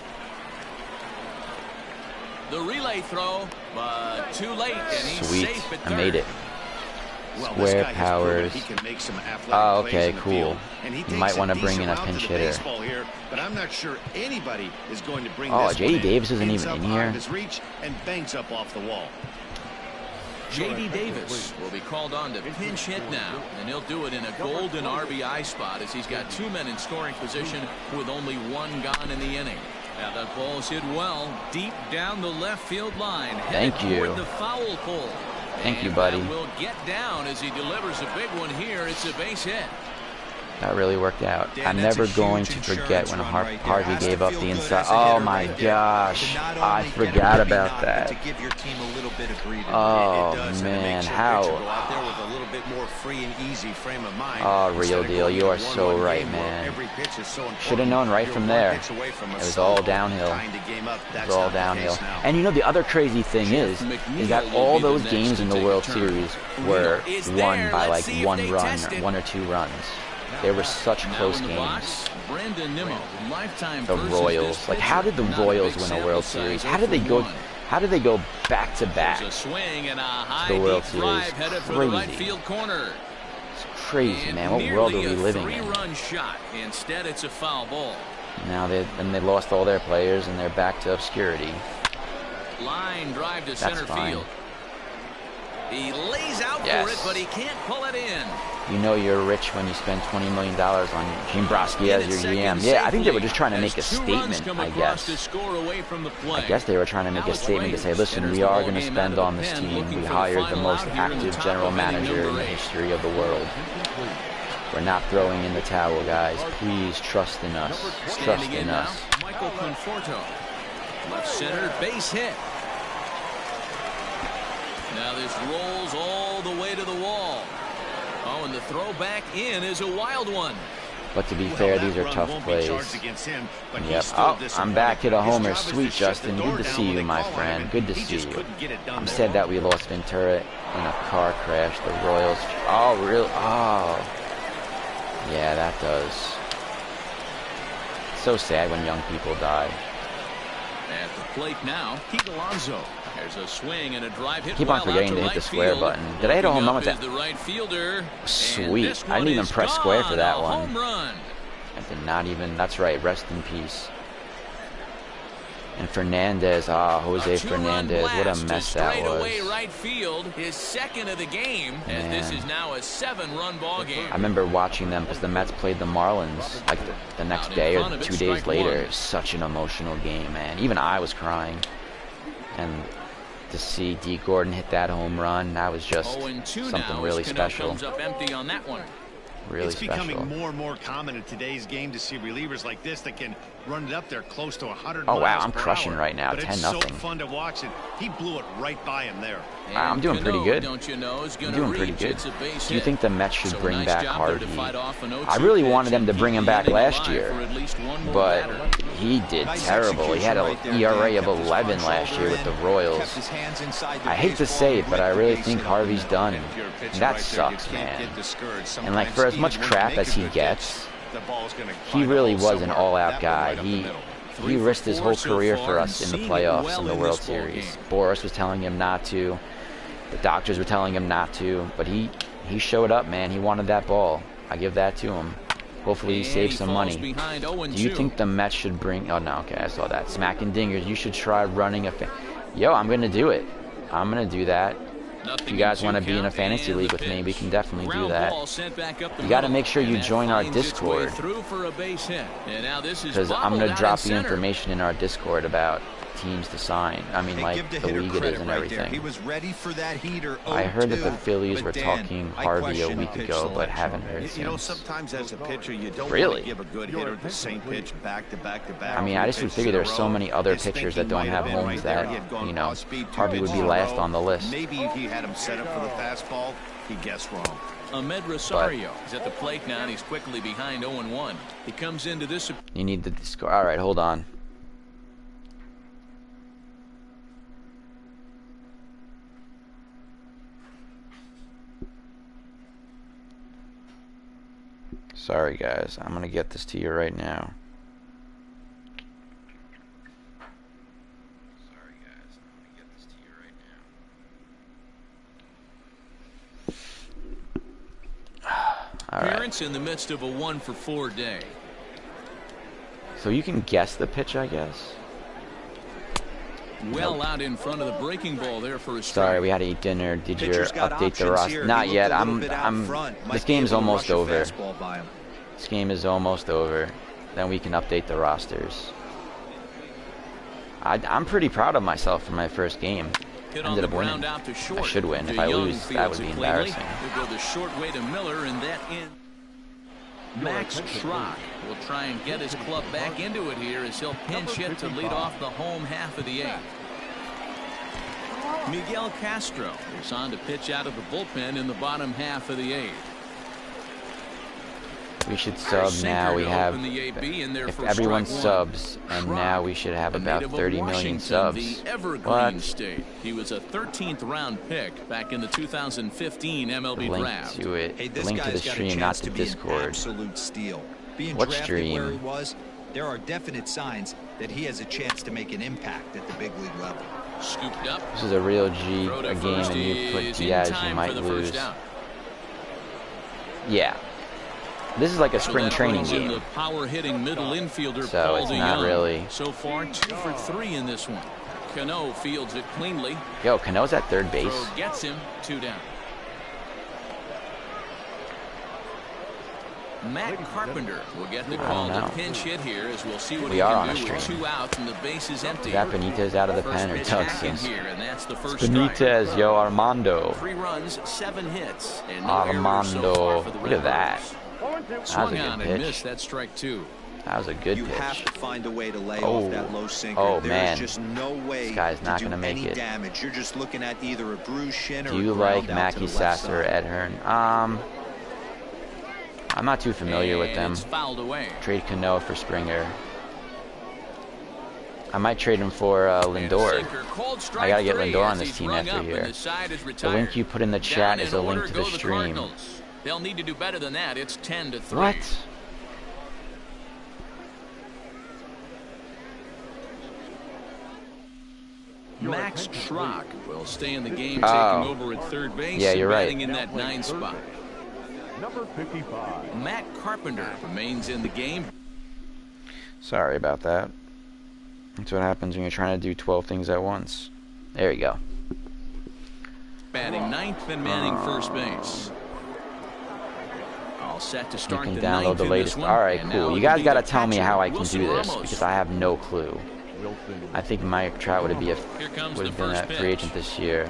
The relay throw, but too late, and he's safe at third. I made it. Square powers. Oh, okay, cool. You might want to bring in a pinch hitter. But I'm not sure anybody is going to bring J.D. Davis isn't even in here. And bangs up off the wall. J.D. Davis will be called on to pinch hit now, and he'll do it in a golden RBI spot as he's got 2 men in scoring position with only 1 gone in the inning. Now that ball's hit well deep down the left field line. Thank you. The foul pole. Thank you, buddy. Will get down as he delivers a big one here. It's a base hit. That really worked out. I'm never going to forget when Harvey gave up the inside. Oh my gosh, I forgot about that. Oh man, how? Oh, real deal. You are so right, man. Should have known right from there. It was all downhill. It was all downhill. And you know the other crazy thing is that all those games in the World Series were won by like 1 run or 1 or 2 runs. They were such close games. The Royals. Like, how did the Royals win a World Series? How How did they go back to back There's a swing and a high to the World deep Series? drive headed for the right field corner. It's crazy, And man. What world are we living in? Three-run shot. Instead, it's a foul ball. Now they lost all their players and they're back to obscurity. Line drive to That's center fine. field. He lays out Yes. for it, but he can't pull it in. You know you're rich when you spend $20 million on Gene Brosky as your GM. Yeah, I think they were just trying to make a statement, I guess. I guess they were trying to make a statement to say, listen, we are going to spend on this team. We hired the most active general manager in the history of the world. We're not throwing in the towel, guys. Please trust in us. Trust in us. Michael Conforto. Left center, base hit. Now this rolls all the way to the wall. Oh, and the throw back in is a wild one. But to be fair, these are tough plays. Yep. Oh, I'm back. Hit a homer. Sweet, Justin. Good to see you, my friend. Good to see you. I'm sad that we lost Ventura in a car crash. The Royals. Oh, really? Oh. Yeah, that does. So sad when young people die. At the plate now, Pete Alonso. There's a swing and a drive hit. Keep on forgetting to hit the square button. Did I hit a home run with that? The right fielder. Sweet. I didn't even press square for that one. Home run. I did not even. That's right. Rest in peace. And Fernandez. Jose Fernandez. What a mess that was. Away right field. His second of the game. And this is now a 7-run ball game. I remember watching them because the Mets played the Marlins like the next day or 2 days later. It was such an emotional game, man. Even I was crying. And to see D. Gordon hit that home run, that was just something really special. Comes up empty on that one. Really it's special. becoming more and more common in today's game to see relievers like this that can run it up there close to 100 Oh wow, miles I'm per crushing hour. right now, 10-0. It's so fun to watch it. He blew it right by him there. I'm doing pretty good. Don't you know, I'm doing pretty good. Do you think the Mets should bring nice back job Harvey? I I really wanted them to bring him back last year, but he did terrible. He had an ERA of 11 last year with the Royals. I hate to say it, but I really think Harvey's done. And that sucks, man. And like for as much crap as he gets, he really was an all-out guy. He risked his whole career for us in the playoffs and the World Series. Boris was telling him not to. The doctors were telling him not to. But he showed up, man. He wanted that ball. I give that to him. Hopefully he saves some money. Do you think the Mets should bring... Oh, no. Okay, I saw that. Smack and Dingers. You should try running a... Yo, I'm going to do it. I'm going to do that. If you guys want to be in a fantasy league with me, we can definitely do that. You got to make sure you join our Discord, because I'm going to drop the information in our Discord about teams to sign. I mean, like the league it is and everything. I heard that the Phillies were talking Harvey a week ago, but haven't heard since. You know, sometimes as a pitcher, you don't Really? give a good hitter the same pitch back to back to back. I mean, I just would figure there's so many other pitchers that don't have homes that, you know, Harvey would be last on the list. Maybe if he had him set up for the fastball, he guessed wrong. Ahmed Rosario is at the plate now, and he's quickly behind 0-1. He comes into this. You need the score. All right, hold on. Sorry, guys. I'm going to get this to you right now. All right. Appearance in the midst of a 1-for-4 day. So you can guess the pitch, I guess. Well out in front of the breaking ball there for a strike. Sorry, we had to eat dinner. Did you update the roster? Not yet. This game's almost over. This game is almost over. Then we can update the rosters. I'm pretty proud of myself for my first game. Ended up winning. I should win. If I lose, that would be embarrassing. We'll go the short way to Miller, and that in. Max Schrock will try and get his club back into it here as he'll pinch hit to lead off the home half of the 8th. Miguel Castro is on to pitch out of the bullpen in the bottom half of the 8th. We should sub now. We have, if everyone subs, and now we should have about 30 million subs. What? State. He was a 13th round pick back in the 2015 MLB Link draft. to it. Hey, The link to the stream, not to Discord. Absolute steal. Being What drafted stream? where he was, there are definite signs that he has a chance to make an impact at the big league level. Scooped up. This is a real G a game, and you put Diaz, you might lose. Yeah. This is like a spring training game. The power-hitting middle infielder, so it's not really. So far, 2 for 3 in this one. Cano fields it cleanly. Yo, Cano's at third base. Throw gets him 2 down. Matt Carpenter will get the call to pinch hit here, as we'll see what he can do with 2 outs and the base is empty. Is that Benitez out of the pen or Tuxes? Benitez, strike. yo, Armando. 3 runs, 7 hits, and no Armando, look at that. That was a good pitch. Missed. That's strike 2. That was a good pitch. You have to find a way to lay off that low sinker. Oh, man. There's just no way this guy's not going to make it. Damage. You're just looking at either a bruised shin or do you like Mackey Sasser or Ed Hearn? I'm not too familiar with them. Trade Cano for Springer. I might trade him for Lindor. I gotta get Lindor on this team after here. The link you put in the chat is a link to the stream. They'll need to do better than that. It's 10-3. What? Max Schrock will stay in the game, taking over at third base. Yeah, you're right. In that 9 spot. Number 55. Matt Carpenter remains in the game. Sorry about that. That's what happens when you're trying to do 12 things at once. There you go. Batting 9th and manning first base. All set to start. You can download the latest. All right, cool. You guys got to tell me how I can do this because I have no clue. I think Mike Trout would have been a free agent this year.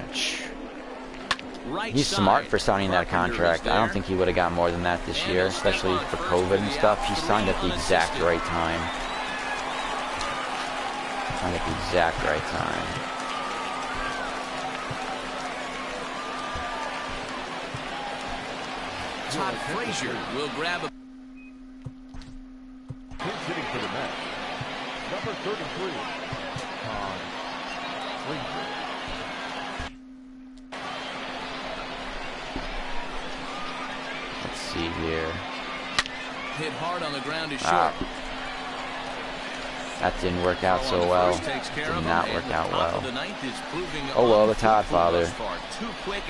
He's smart for signing that contract. I don't think he would have got more than that this year, especially for COVID and stuff. He signed at the exact right time. Signed at the exact right time. Todd Frazier will grab a. Hitting for the Mets. Number 33. Todd Frazier. Let's see here. Hit hard on the ground is short. That didn't work out so well. Did not work out well. Oh well, the Todd father.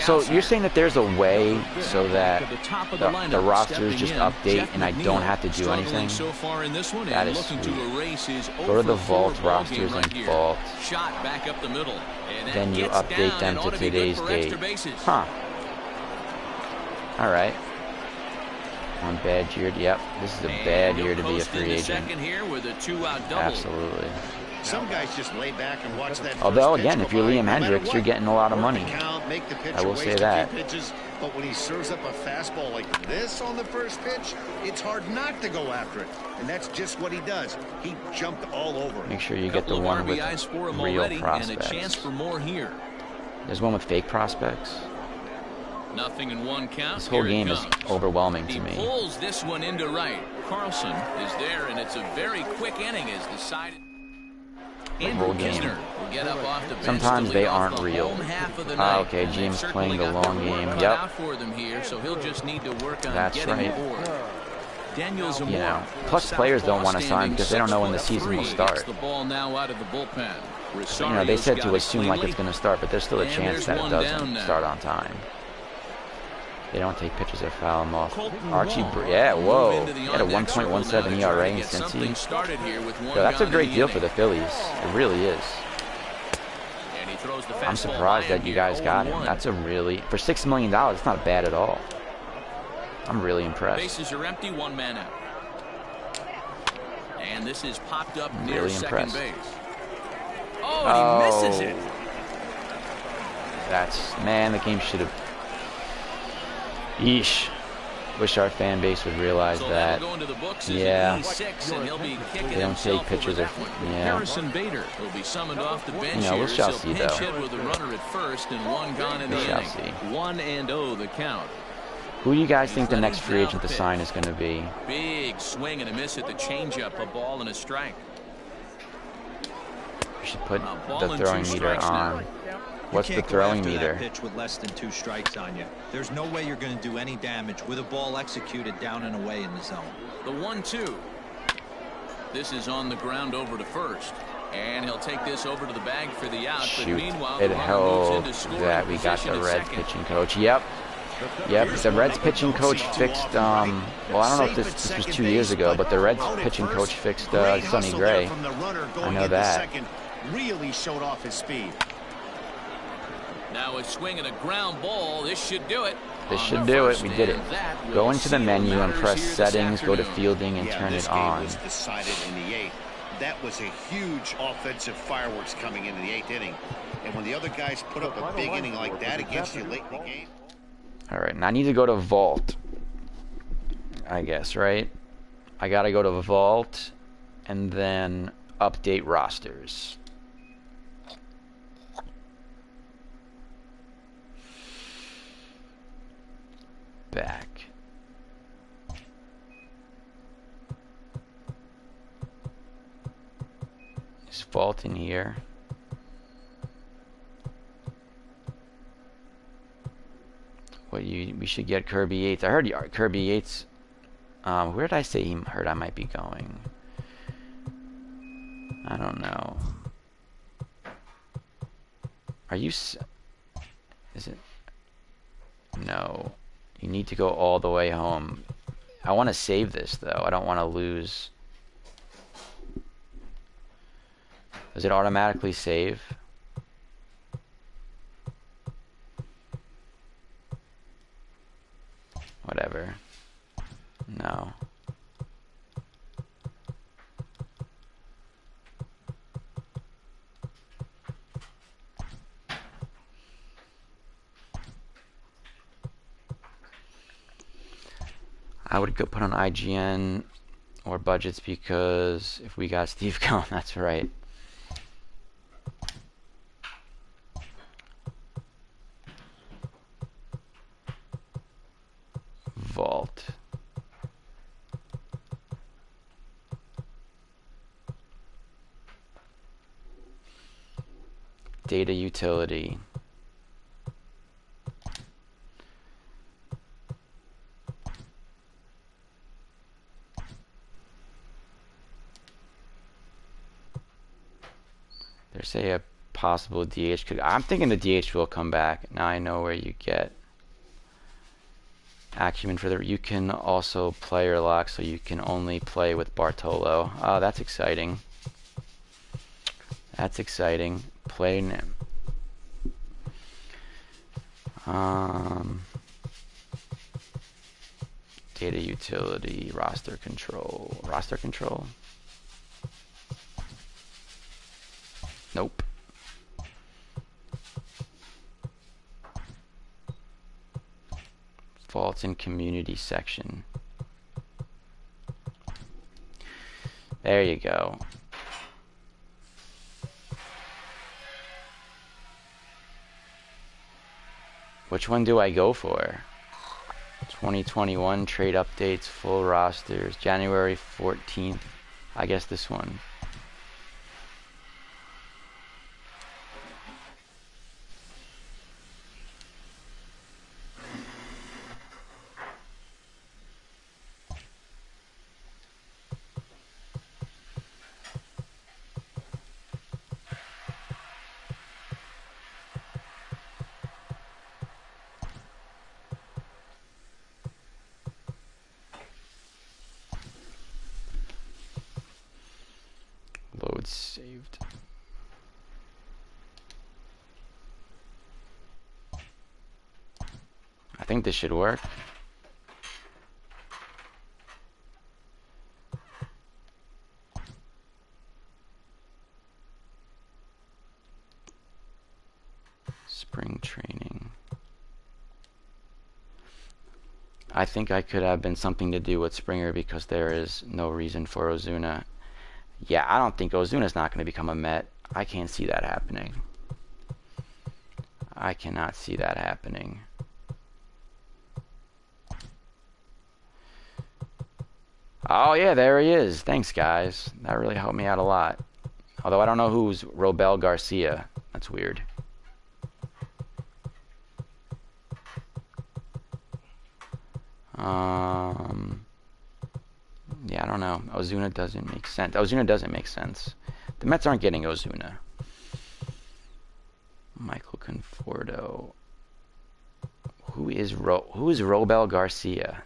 So you're saying that there's a way so that the rosters just update and I don't have to do anything? That is sweet. Go to the vault rosters and vault. Then you update them to today's date. Huh. Alright. One bad year. Yep, this is a bad year to be a free agent. Absolutely. Some guys just lay back and watch that. Although again, if you're Liam Hendricks, you're getting a lot of money. I will say that. But when he serves up a fastball like this on the first pitch, it's hard not to go after it. And that's just what he does. He jumped all over. Make sure you get the one with real prospects. There's one with fake prospects. Nothing in one count. This whole game is overwhelming to me. He pulls this one into right. Carlson is there, and it's a very quick inning as decided. Andrew Kisner will get up off the bench. Sometimes they aren't real. Okay, James playing the long game. Yep. That's right. You know, plus players don't want to sign because they don't know when the season will start. So, you know, they said to assume like it's going to start, but there's still a chance that it doesn't start on time. They don't take pitches or foul them off. Archie, yeah, whoa. He had a 1.17 ERA in Cincy. Yo, that's a great deal for the Phillies. It really is. I'm surprised that you guys got him. That's a really, for $6 million, it's not bad at all. I'm really impressed. Bases are empty, 1 man out. And this is popped up near really second impressed. base. Oh, he misses it. That's, man, the game should have. Yeesh. Wish our fan base would realize that. Yeah. They don't take pictures of. Yeah. You know, we shall see though. We shall see. 1-0 the count. Who do you guys think the next free agent to sign is going to be? Big swing and a miss at the changeup, a ball and a strike. We should put the throwing meter on. What's the throwing meter? Pitch with less than 2 strikes on you. There's no way you're going to do any damage with a ball executed down and away in the zone. The 1-2. This is on the ground over to first. And he'll take this over to the bag for the out. Shoot. But meanwhile, It the runner moves into helped scoring that we got position the at Reds second. pitching coach. Yep. The Reds pitching coach fixed, well, I don't know if this was 2 years ago, but the Reds pitching coach fixed Sonny Gray. I know that. Really showed off his speed. Now a swing and a ground ball. This should do it. This On should the do it. first, We did it. and that will Go into the seal menu and matters press here this settings, go to afternoon. fielding, and turn this it game on. was decided in the 8th. That was a huge offensive fireworks coming into the 8th inning. And when the other guys put up a big inning like that against you late in the game. All right, now I need to go to Vault, I guess, right? I got to go to Vault and then update rosters. Back. Is Vault in here? We should get Kirby Yates. I heard Kirby Yates. Where did I say he heard I might be going? I don't know. Are you? Is it? No. You need to go all the way home. I want to save this though. I don't want to lose. Does it automatically save? Whatever. No. I would go put on IGN or budgets because if we got Steve Cohen, that's right. Vault. Data utility. There's a possible DH. I'm thinking the DH will come back. Now I know where you get acumen for the. You can also player lock, so you can only play with Bartolo. Oh, that's exciting. That's exciting. Play name. Data utility, roster control. Roster control? Nope. Vaults in community section. There you go. Which one do I go for? 2021 trade updates, full rosters, January 14th. I guess this one. Load saved. I think this should work. Spring training. I think I could have been something to do with Springer because there is no reason for Ozuna. Yeah, I don't think Ozuna's not going to become a Met. I can't see that happening. I cannot see that happening. Oh yeah, there he is. Thanks, guys. That really helped me out a lot. Although I don't know who's Robel Garcia. That's weird. Yeah, I don't know. Ozuna doesn't make sense. Ozuna doesn't make sense. The Mets aren't getting Ozuna. Michael Conforto. Who is Robel Garcia?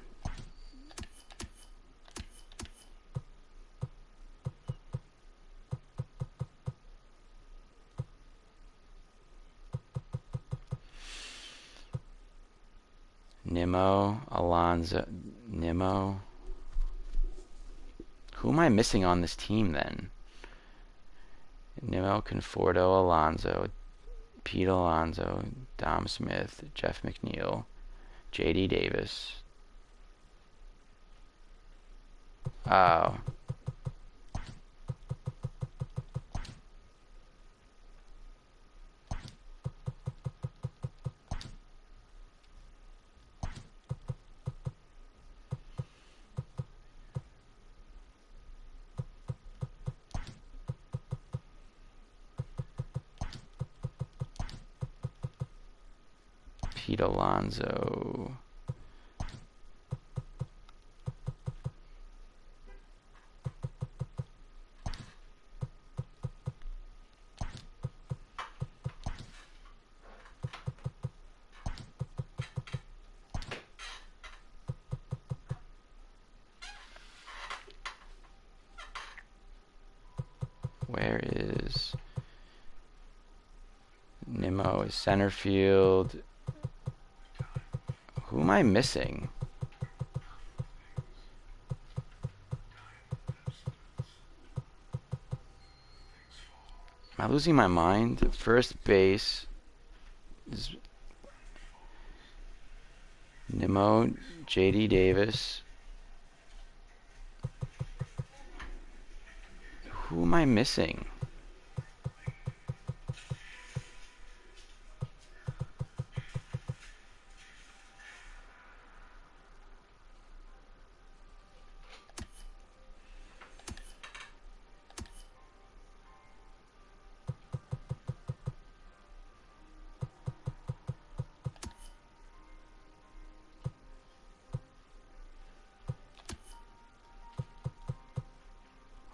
Nimmo, Alonso, Nimmo. Who am I missing on this team then? Nimmo, Conforto, Alonso, Pete Alonso, Dom Smith, Jeff McNeil, J.D. Davis. Oh. Pete Alonso. Where is Nimmo? Is center field? Who am I missing? Am I losing my mind? First base is Nimmo, J.D. Davis. Who am I missing?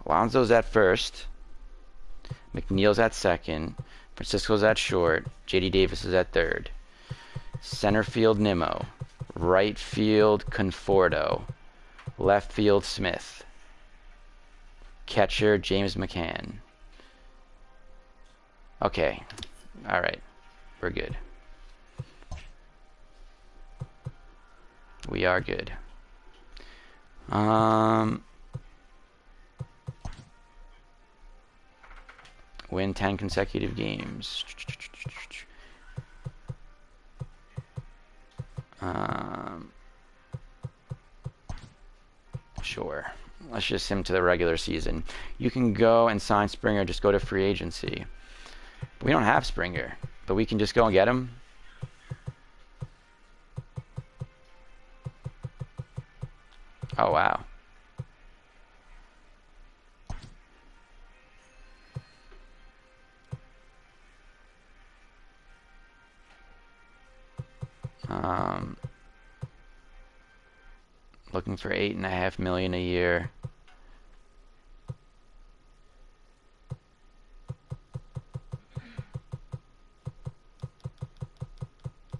Alonso's at first. McNeil's at second. Francisco's at short. J.D. Davis is at third. Center field Nimmo. Right field Conforto. Left field Smith. Catcher James McCann. Okay. Alright. We're good. We are good. Win 10 consecutive games. Sure. Let's just sim to the regular season. You can go and sign Springer. Just go to free agency. We don't have Springer, but we can just go and get him. Oh, wow. Looking for $8.5 million a year.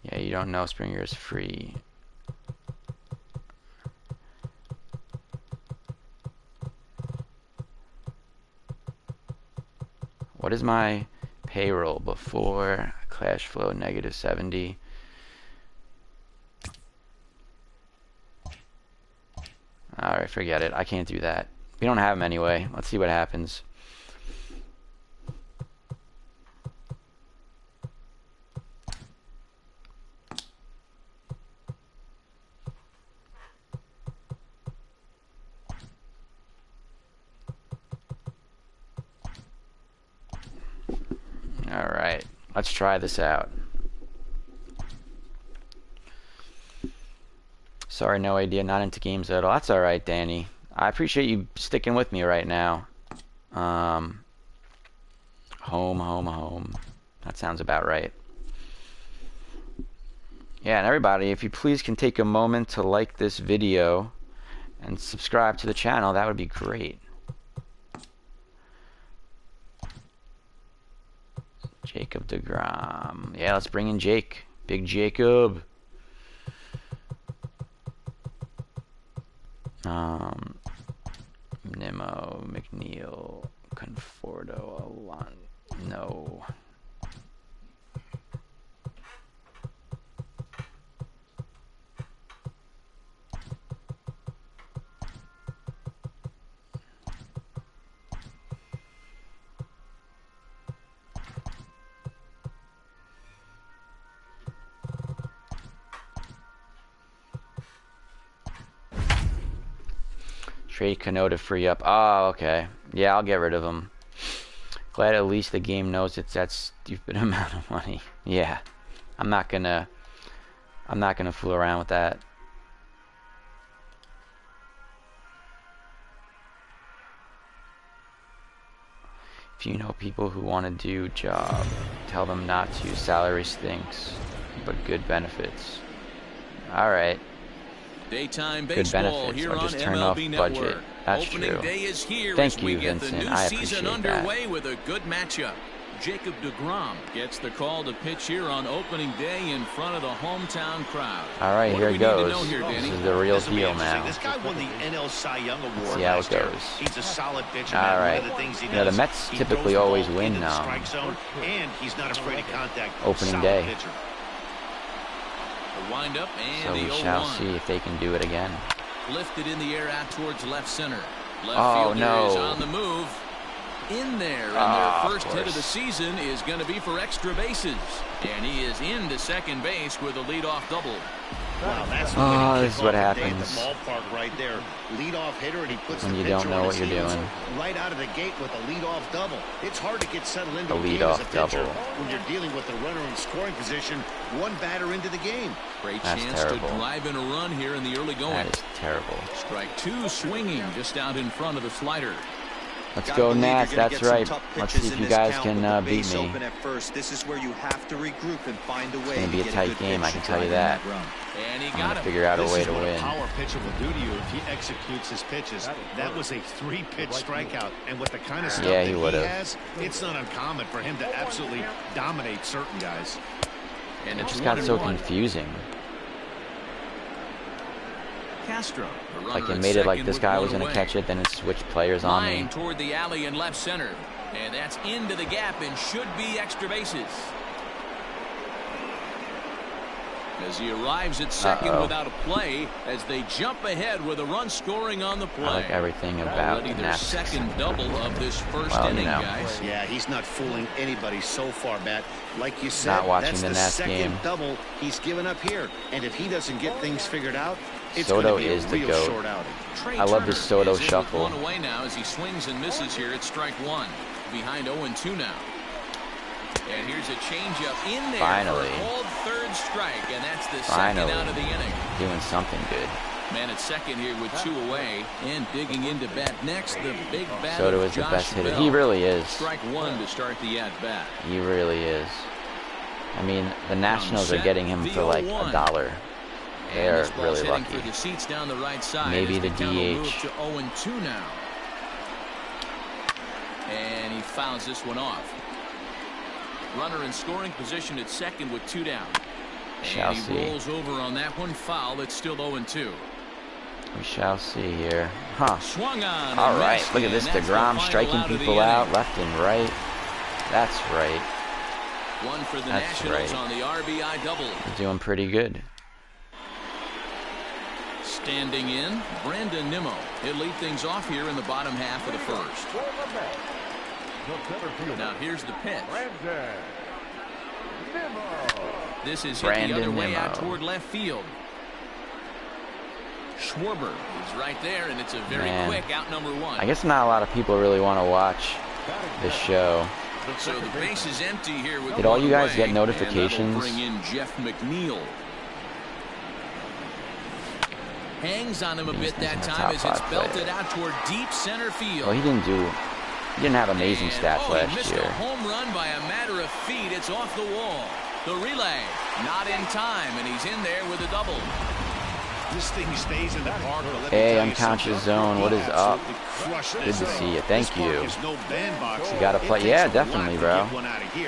Yeah, you don't know Springer is free. What is my payroll before cash flow negative 70? Alright, forget it. I can't do that. We don't have him anyway. Let's see what happens. Alright, let's try this out. Sorry, no idea, not into games at all. That's alright, Danny. I appreciate you sticking with me right now. Home. That sounds about right. Yeah, and everybody, if you please can take a moment to like this video and subscribe to the channel, that would be great. Jacob deGrom. Yeah, let's bring in Jake. Big Jacob. Nimmo, McNeil, Conforto, Alon. No. Trade Cano to free up. Oh, okay. Yeah, I'll get rid of him. Glad at least the game knows it's that stupid amount of money. Yeah. I'm not gonna fool around with that. If you know people who want to do job, tell them not to. Salary stinks, but good benefits. Alright. Daytime Good baseball benefits. here I'll on just turn off MLB budget. Network. That's Opening true. day is here. Thank as you, we get Vincent. the new I season appreciate that. underway with a good matchup. Jacob deGrom gets the call to pitch here on opening day in front of the hometown crowd. All right, What here do it we need to goes. know here, This Danny? is the real This will be deal interesting. now. This guy won the NL Cy Young Award See how it last year. goes. He's a solid pitcher. All man. right. One of the things he You know, the does, Mets he typically throws the always ball win into the strike zone, and he's not afraid of contact. Opening Solid day. pitcher. The windup and So the we 0-1. shall see if they can do it again. Lifted in the air out towards left center. Left Oh, fielder no. is on the move. In there, and Ah, their of first hit of course. the season is going to be for extra bases. And he is into second base with a leadoff double. Wow, that's Oh, this is what At the happens. ballpark right there. Leadoff hitter, and he puts When the you don't pitcher know on what his you're heels doing. right out of the gate with a leadoff double. It's hard to get settled into A a game as a leadoff pitcher double. when you're dealing with the runner in scoring position, one batter into the game. Great That's chance terrible. to drive in a run here in the early going. That is terrible. Strike two swinging just out in front of the slider. Let's Gotta go, believe you're Nats. gonna That's get some right. tough Let's pitches see if in you this guys count can with the beat base me. open at first. This is where you have to regroup and find a way gonna be a to get tight good game, pitch I can to tell you drive in that. run. And he I'm got gonna him. figure out a This way is to what win. a power pitcher will do to you if he executes his pitches. That was a 3-pitch strikeout, and with the kind of stuff Yeah, that he he would've. has, it's not uncommon for him to absolutely dominate certain guys. And It it's just got so 1-1. confusing. Castro, the Like runner it at made it like second this with guy one was gonna away. catch it, then it switched players on me. Line toward the alley in left center. And that's into the gap and should be extra bases. As he arrives at second without a play, as they jump ahead with a run scoring on the play. I like everything about Already the their Nats. second double of this first Well, you inning, know. guys. Yeah, he's not fooling anybody so far, Matt. Like you said, Not watching that's the the Nats second game. double he's given up here. And if he doesn't get things figured out, it's Soto going to be is a the real GOAT. short outing. Trey I love the Turner Soto is in with shuffle. one away now as he swings and misses here at strike one. Behind 0-2 now. And here's a changeup in there. Finally. For a cold third strike, and that's the Finally. second out of the inning. Doing something good. Man at second here with two away, and digging into bat next, the big bat. Soto of is the Josh best hitter. Bell. He really is. Strike one to start the at bat. He really is. I mean, the Nationals are set, getting him the for like 0-1. $1. They're And this ball's really heading lucky. for the seats down the right side. Maybe as the count will move DH. to 0-2 now. And he fouls this one off. Runner in scoring position at second with two down. Shall And he see. rolls over on that one. Foul. It's still 0-2. We shall see here. Huh. Swung on. All and right. missed, Look at and this. that's the DeGrom final striking out of the people inning. out left and right. That's right. One for the That's Nationals right. on the RBI double. He's doing pretty good. Standing in, Brandon Nimmo. He'll lead things off here in the bottom half of the first. For the Mets, the center fielder, Now here's the pitch. Brandon Nimmo. This is hit the Brandon other way Nimmo. out toward left field. Schwarber is right there, and it's a very Man. quick out number one. I guess not a lot of people really want to watch this show. So the base is empty here with Did all one you guys away, get and notifications? that'll bring in Jeff McNeil. Hangs on him a He's bit that a time top as it's five belted player. out toward deep center field. Well, he didn't have amazing And, stats he last missed year. a home run by a matter of feet. It's off the wall. The relay, not in time, and he's in there with a double. This thing stays in the park. Hey, unconscious zone. What is up? Good to see you. Thank you. You gotta play. Yeah, definitely, bro.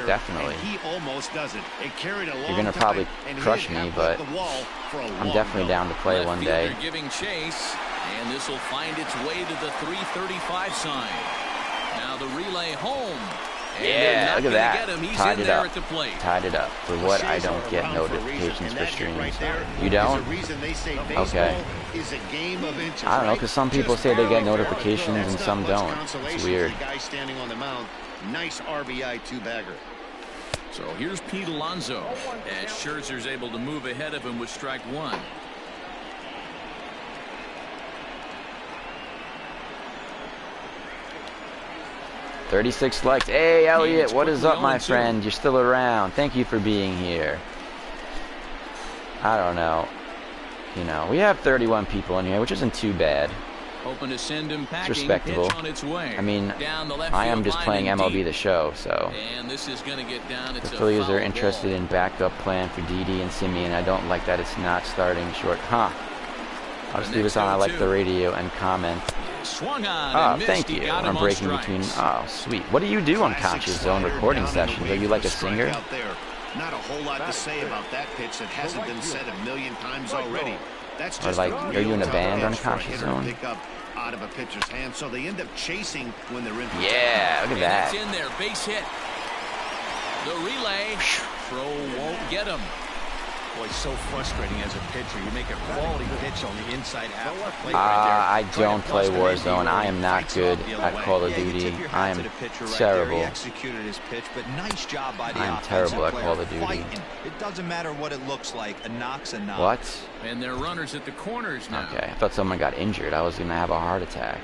Definitely. You're gonna probably crush me, but I'm definitely down to play one day. They're giving chase, and this will find its way to the 335 sign. Now the relay home. Yeah, look at that. Tied it up. Tied it up. For what? I don't get notifications for streams. You don't? Okay. I don't know, because some people say they get notifications and some don't. It's weird. Nice RBI two-bagger. So here's Pete Alonso, as Scherzer's able to move ahead of him with strike one. "36 likes. Hey, Elliot, what is up, my friend? You're still around. Thank you for being here. I don't know. You know, we have 31 people in here, which isn't too bad. Hoping to send him packing. It's respectable. I mean, I am just playing MLB The Show, so. And this is going to get down. The Phillies are interested in backup plan for Didi and Simeon. I don't like that it's not starting short. Huh. I'll just leave this on. I like the radio and comment. Swung on. Oh, thank you. I'm breaking between. Oh, sweet. What do you do on Conscious Zone recording sessions? Are you like a singer? Not a whole lot to say about that pitch that hasn't been said a million times already. That's just or like, are you in a band on Conscious Zone? Pick up out of a pitcher's hand, so they end up chasing when they're in. Yeah, look at that. It's in there, base hit. The relay throw won't get him. Boy, it's so frustrating as a pitcher. You make a quality pitch on the inside half of the plate I don't play Warzone. I am not good at Call of Duty. I am terrible. I'm terrible at Call of Duty. It doesn't matter what it looks like. A knock's a knock. What? And they're runners at the corners now. Okay, I thought someone got injured. I was going to have a heart attack.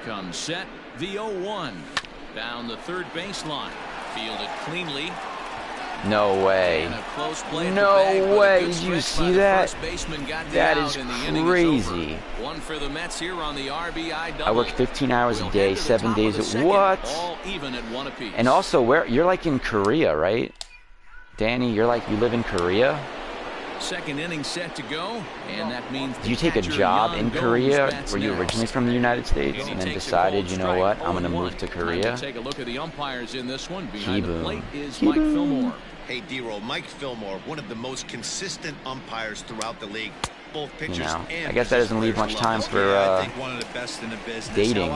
Comes set, the 0-1. Down the third baseline. Fielded cleanly. No way. No way. Did you see that? That is crazy. One for the Mets here on the RBI double. I work 15 hours a day, 7 days a what? And also, where you're like in Korea, right? Danny, you're like, you live in Korea? Second inning set to go, and that means. Did you take a job in Korea? Were you originally from the United States and then decided, you know what, I'm going to move to Korea? Take a look at the umpires in this one. Behind the plate is Mike Fillmore. Hey, D-Roll, Mike Fillmore, one of the most consistent umpires throughout the league. Both pitchers, you know, I guess that doesn't leave much time for dating.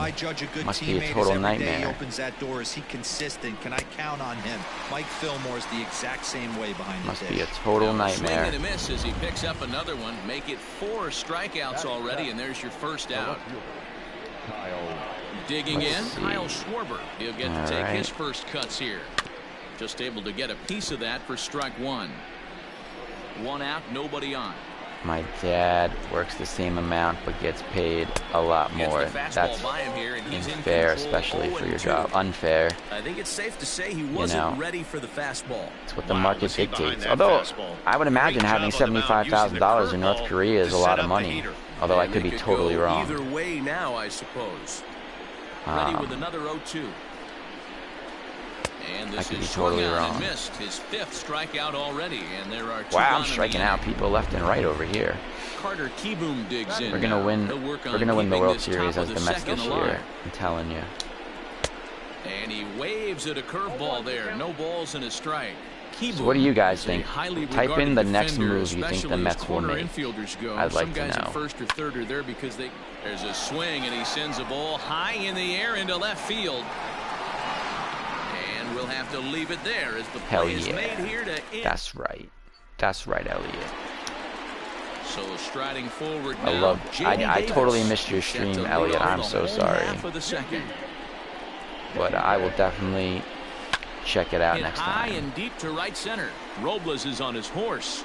Must be a total nightmare. He opens that door. Is he consistent? Can I count on him? Mike Fillmore's the exact same way behind the dish. Must be a total nightmare. Swing and a miss as he picks up another one. Make it 4 strikeouts already, and there's your first out. Digging in, Kyle Schwarber. He'll get to take his first cuts here. Just able to get a piece of that for strike one. One out, nobody on. My dad works the same amount but gets paid a lot more. That's unfair, especially for your job. Unfair. I think it's safe to say he wasn't ready for the fastball. It's what the market dictates. Although I would imagine having $75,000 in North Korea is a lot of money. Although I could be totally wrong. Either way now, I suppose. Ready with another 0-2. And this I could be is totally wrong. Missed his 5th strikeout already, and there are 2 wow, I'm striking out people left and right over here. Carter Kieboom digs in. We're gonna win. We're gonna win the World Series as the Mets this year. I'm telling you. And he waves at a curveball there. No balls and a strike. So what do you guys think? Type in the next move you think the Mets will make. I'd like to know. First or third are there because there's a swing and he sends a ball high in the air into left field. We'll have to leave it there as the play is made here to end. That's right. That's right, Elliot. So striding forward now. I totally missed your stream, Elliot. I'm so sorry. But I will definitely check it out next time. High and deep to right center. Robles is on his horse.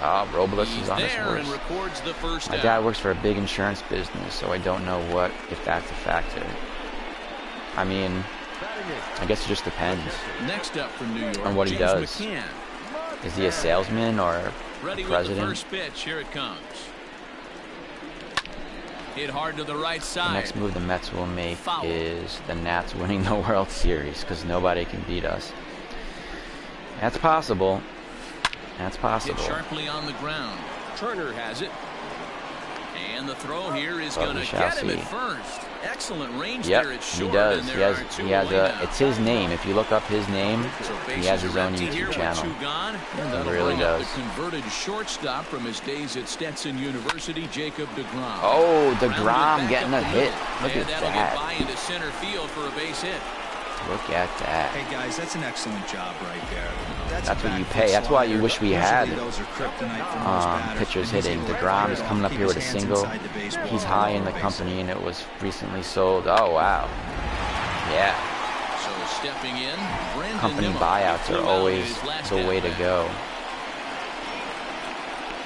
Robles is on his horse. And records the first My dad works for a big insurance business, so I don't know if that's a factor. I mean, I guess it just depends Next up from New York, on what he does. McCann. Is he a salesman or a president? With the first pitch. Here it comes. Hit hard to the right side. The next move the Mets will make is the Nats winning the World Series because nobody can beat us. That's possible. That's possible. Hit sharply on the ground. Turner has it. And the throw here is going to shall get him see. at first. Excellent range Yep, there. It's he short, does. and He there has. are two He has away a. now. It's his name. If you look up his name, So he has his own bases are empty here YouTube with channel. two gone. And He that'll really bring up does. the converted shortstop from his days at Stetson University, Jacob DeGrom. Oh, Grounded DeGrom back getting up a the hit. middle. Look And at that'll that. get by into center field for a base hit. Look at that. Hey guys, that's an excellent job right there. That's That's a what you back pay. foot That's why you slider. wish we Usually had those are kryptonite for most batters, pitchers and he's hitting. able to DeGrom fight is it off, coming up keep here with a his hands single. inside the baseball, He's and high get in the on base. company, and it was recently sold. Oh wow. Yeah. So stepping in, Brandon Company Nimmo. buyouts are Flew out always his last the way to at-bat. go.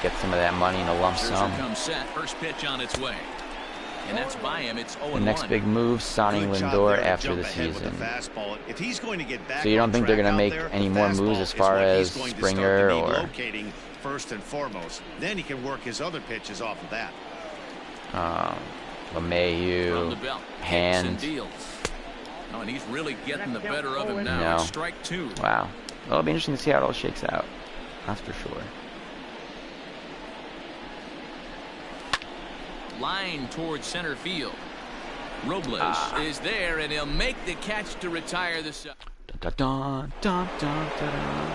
Get some of that money in a lump Scherzer sum. comes set. First pitch on its way. And that's by him. It's 0-1. The next big move, signing Good job Lindor there to after jump the ahead with season. the fastball. If he's going to get back So you don't on think they're track going to out make there, any the more moves fastball as is far what he's as going to Springer start to be or locating first and foremost. Then he can work his other pitches off of that. From the LeMahieu, belt. Hits and Hand. deals. Oh, and he's really getting the better of him now. No. Strike two. Wow. Well, it'll be interesting to see how it all shakes out. That's for sure. Line towards center field. Robles is there, and he'll make the catch to retire the side. Dun, dun, dun, dun, dun, dun.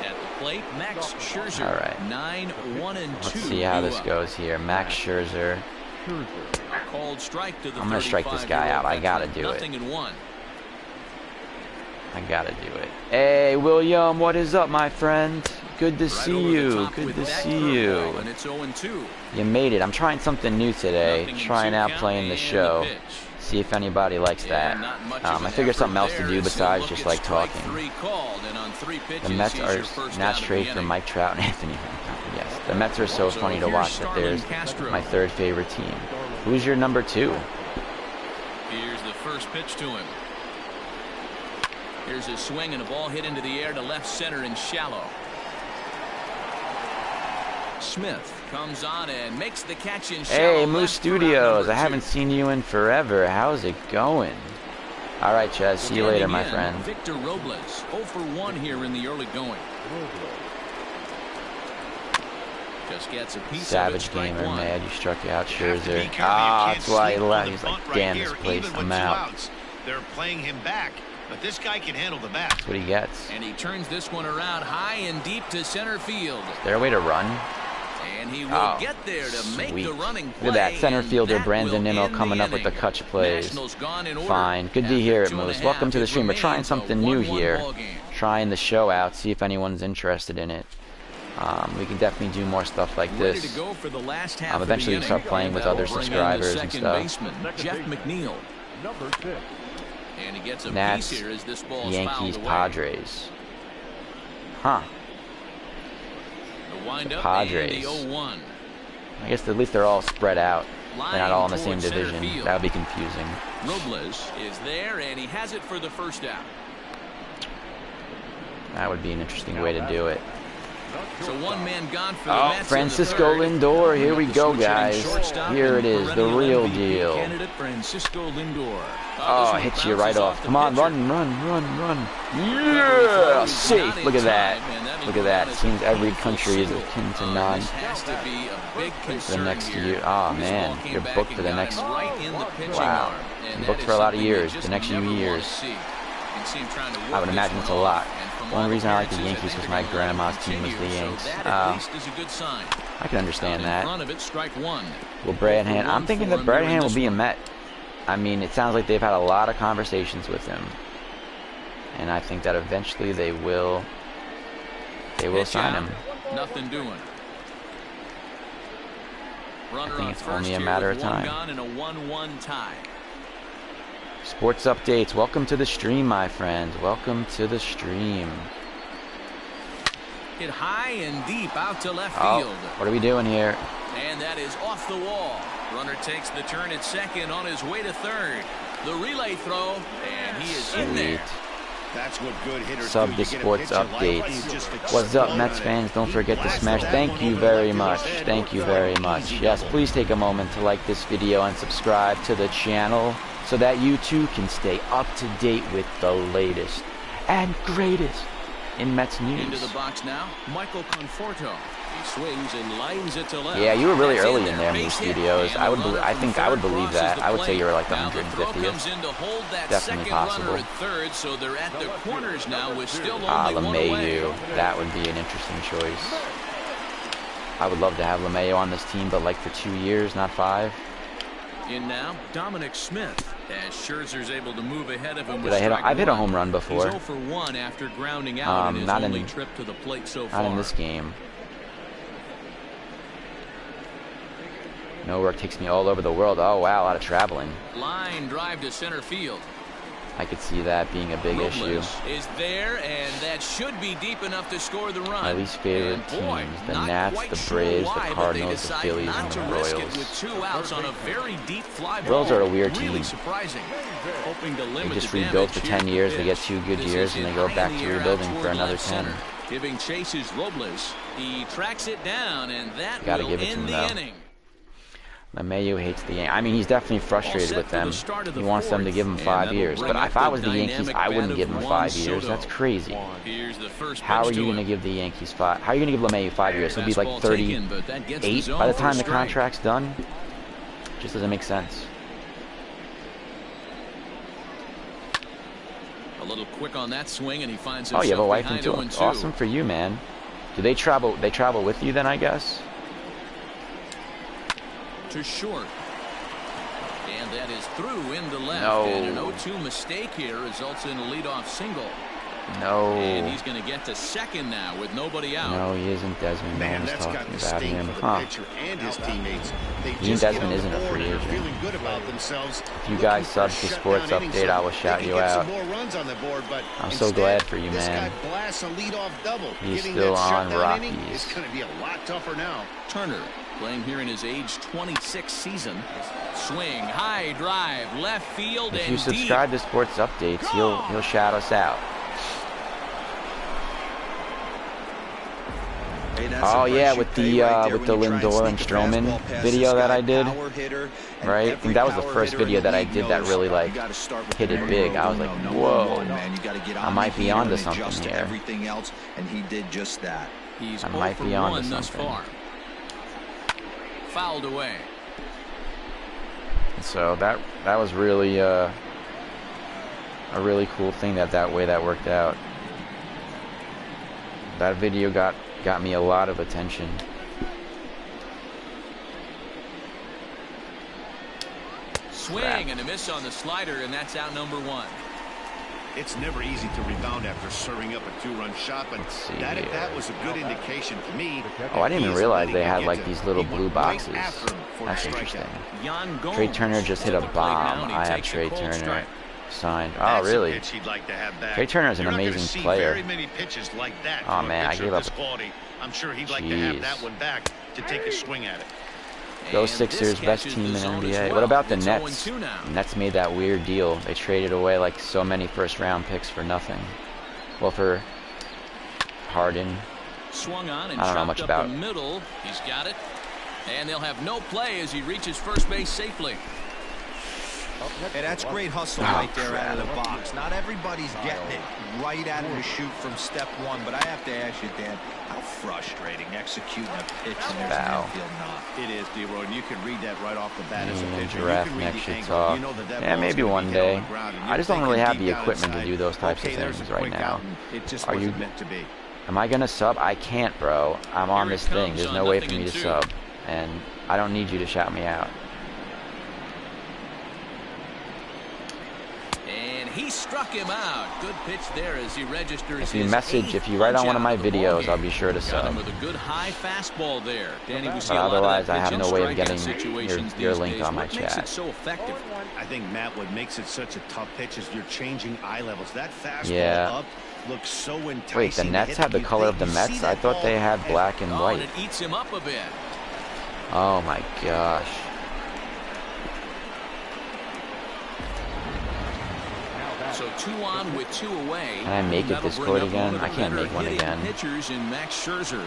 At the plate, Max Scherzer. All right. 9-1-2. Let's see how this goes here. Max Scherzer. Called strike to the I'm gonna strike this guy out. I gotta do it. 0-1. I gotta do it. Hey, William, what is up, my friend? Good to Right see over the you. top Good with to that see curveball, you. And it's 0-2. You made it. I'm trying something new today. Nothing in Trying two out count playing the and show. pitch. See if anybody likes Yeah, that. not much of I an figured something effort else to there do as he'll besides look just at like strike talking. three called, and on 3 pitches, The Mets he's are your first not out of the straight for inning. Mike Trout and Anthony Rendon. Yes, the Mets are so So funny to here's watch that Starlin there's Castro. my third favorite team. Who's your number 2? Here's the first pitch to him. Here's his swing, and a ball hit into the air to left center and shallow. Smith comes on and makes the catch in shallow Hey, Moose left for out Studios. number I haven't 2. seen you in forever. How's it going? All right, Chaz. See you later, my Standing in, friend. Victor Robles, 0 for 1 here in the early going. Just gets a piece Savage of it, strike gamer, one. mad. You struck out You have to be Scherzer. careful. You Ah, can't that's why he sneak left. on He's the like, bunt damn right this here, place. even I'm with 2 out. outs. They're playing him back, but this guy can handle the bat. That's what he gets. And he turns this one around high and deep to center field. Is there a way to run? And he will Oh, get there to make sweet. the running play. Look at that center and fielder that Brandon will Nimmo end coming the up with the inning. clutch plays. Nationals gone in order. Fine. Good to After hear it, 2 and a Moose. half, Welcome to the it stream. We're trying remains a something new 1-1 here. ball game. Trying the show out. See if anyone's interested in it. We can definitely do more stuff like Ready this. to go for the last half of the Eventually inning. start playing with That'll other bring in the subscribers and second stuff. baseman, Jeff McNeil. Number 6. And he gets a Nats, piece here as this ball is Yankees, fouled away. Padres. Huh. The windup Padres. and the 0-1. I guess at least they're all spread out. They're not all in the same Line towards center division. field. That would be confusing. Robles is there, and he has it for the first out. That would be an interesting way to do it. So one man gone for the Oh, Mets in the Francisco third. Lindor. Here we The go, switch-hitting guys. shortstop Here and it is, the perennial real MVP deal. Candidate Francisco Lindor. Oh, This one hits you right bounces off. the Come on, pitcher. run. Yeah, safe. Look at that. Look at that. Seems every country is akin to none. This has to be a big For the concern next here. year. Oh, This man. ball came You're back booked and for the got next. him right in the pitching Wow. arm, and You're that booked is for a lot of something you years. just The next few never wanna years. see. You can see him trying to I work would this imagine one it's a off, lot. and from One all reason I like the appearances, Yankees I was think my it'll grandma's team was continue, the Yanks. So that at least is a good sign. I can understand In that. front of it, strike one. Will Bradham? I'm thinking that for him during Bradham will this be a one. Met. I mean, it sounds like they've had a lot of conversations with him, and I think that eventually they will Pitch sign out. him. Nothing doing. Runner think on it's first only a here matter with of one time. gone and a 1-1 tie. Sports updates. Welcome to the stream, my friends. Welcome to the stream. Hit high and deep out to left Oh, field. what are we doing here? And that is off the wall. Runner takes the turn at second on his way to third. The relay throw, and he is in Sweet. there. That's what good hitters Sub do. to You get a sports pitcher like updates. you just What's up, explode Mets it. fans? Don't forget to Blast smash. that Thank one you over very like much. you said. Thank you very much. Yes, please take a moment to like this video and subscribe to the channel so that you too can stay up to date with the latest and greatest in Mets Into news. the box now, Michael Conforto. He swings and lines it to left. Yeah, you were really That's early in there in these studios. I think I would believe that. I would say you were like the 150th. Definitely possible. Third, so they're at the corners now with still only one away. LeMahieu. That would be an interesting choice. I would love to have LeMahieu on this team, but like for 2 years, not 5. In now, Dominic Smith. As Scherzer's able to move ahead of him. I've hit a home run before. He's 0 for 1 after grounding out in his only trip to the plate so far. Not in this game. No work takes me all over the world. Oh wow, a lot of traveling. Line drive to center field. I could see that being a big issue. Is there, and that should be deep enough to score the run. My least favorite teams: the Nats, the Braves, the Cardinals, the Phillies, and the Royals. With 2 outs on a very deep fly ball. Royals are a weird team. Really surprising. Hoping to limit They just the rebuilt for 10 years. They get pitch. 2 good This years, is and they hit go high back in to the air out rebuilding toward for another left 10. center. Giving chases Robles. He tracks it down, and that Gotta will give it to end him, the though. inning. LeMahieu hates the Yankees. I mean, he's definitely frustrated with them. He wants them to give him 5 years. But if I was the Yankees, I wouldn't give him 5 years. That's crazy. How are you going to give the Yankees 5? How are you going to give LeMahieu 5 years? He'll be like 38 by the time the contract's done. Just doesn't make sense. A little quick on that swing, and he finds Oh, you have a wife and behind 2. 0-2. Awesome for you, man. Do they travel? They travel with you then, I guess. To short. And that is through into left. No. And an 0-2 mistake here results in a leadoff single. No. And he's going to get to second now with nobody out. No, he isn't Desmond. Man, No one's that's got talking to about stink him. for the pitcher and his teammates. They Ian just Desmond get on isn't the a board free and agent. feeling good about themselves. If you guys sub to Sports Update, I will shout you out. I'm so glad for you, man. He's still on Rockies. It's going to be a lot tougher now. Turner playing here in his age 26 season. Swing, high drive, left field, If and you deep. subscribe to Sports Updates, he'll shout us out. Oh yeah, with the Lindor and Stroman video that I did, right? I think that was the first video that I did that really like hit it big. I was like, whoa, I might be onto something here. He's I might be onto thus something. far. Fouled away. So that was really a really cool thing that way that worked out. That video got me a lot of attention. Swing and a miss on the slider, and that's out number 1. It's never easy to rebound after serving up a 2-run shot, but that was a good indication to me. Oh, I didn't even realize they had like these little blue boxes. That's interesting. Trey Turner just hit a bomb. I have Trey Turner signed. Oh, really? Trey Turner is an amazing player. Oh man, I gave up. I'm sure he'd like to have that one back to take a swing at it. Go Sixers, best team in NBA. What about the Nets? The Nets made that weird deal. They traded away like so many first-round picks for nothing. Well, for Harden. Swung on and I don't know much about. The middle. He's got it. And they'll have no play as he reaches first base safely. Hey, that's great hustle right there out of the box. Not everybody's getting it right out of the chute from step 1, but I have to ask you, Dan, how frustrating executing a pitch and there's an infield knock. It is, D-Roy, and you can read that right off the bat as a pitcher. Giraffe neck should talk. Yeah, maybe one day. I just don't really have the equipment to do those types of things right now. Are you? Am I gonna sub? I can't, bro. I'm on this thing. There's no way for me to sub, and I don't need you to shout me out. He struck him out. Good pitch there as he registers. If you write on one of my videos, I'll be sure to sub. With a good high fastball there. Danny, but otherwise, I have no way of getting your link on my chat. So effective? I think, Matt, what makes it such a tough pitch is you're changing eye levels. That fastball up looks so enticing. Wait, the Nets have the color of the Mets? I thought they had black and white. And it eats him up a bit. Oh my gosh. So 2 on with 2 away. Can I make it Discord again? I can't make one again. Pitchers in Max Scherzer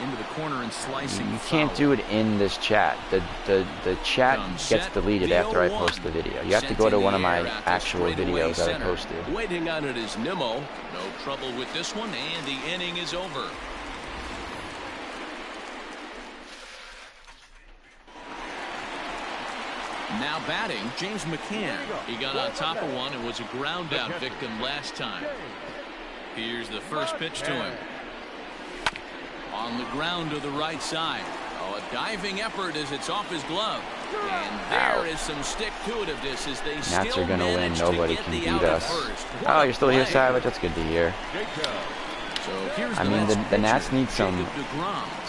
into the corner and slicing. You can't do it in this chat. The chat gets deleted after I post the video. You have to go to one of my actual videos that I posted. Waiting on it is Nimmo. No trouble with this one, and the inning is over. Now batting, James McCann. He got on top of one and was a ground out victim last time. Here's the first pitch to him. On the ground to the right side. Oh, a diving effort as it's off his glove. And there is some stick-to-itiveness as they Nats still are gonna win. manage Nobody to can get beat the out us. at first. Oh, you're still here, Savage. That's good to hear. So here's I mean, the Nats need some more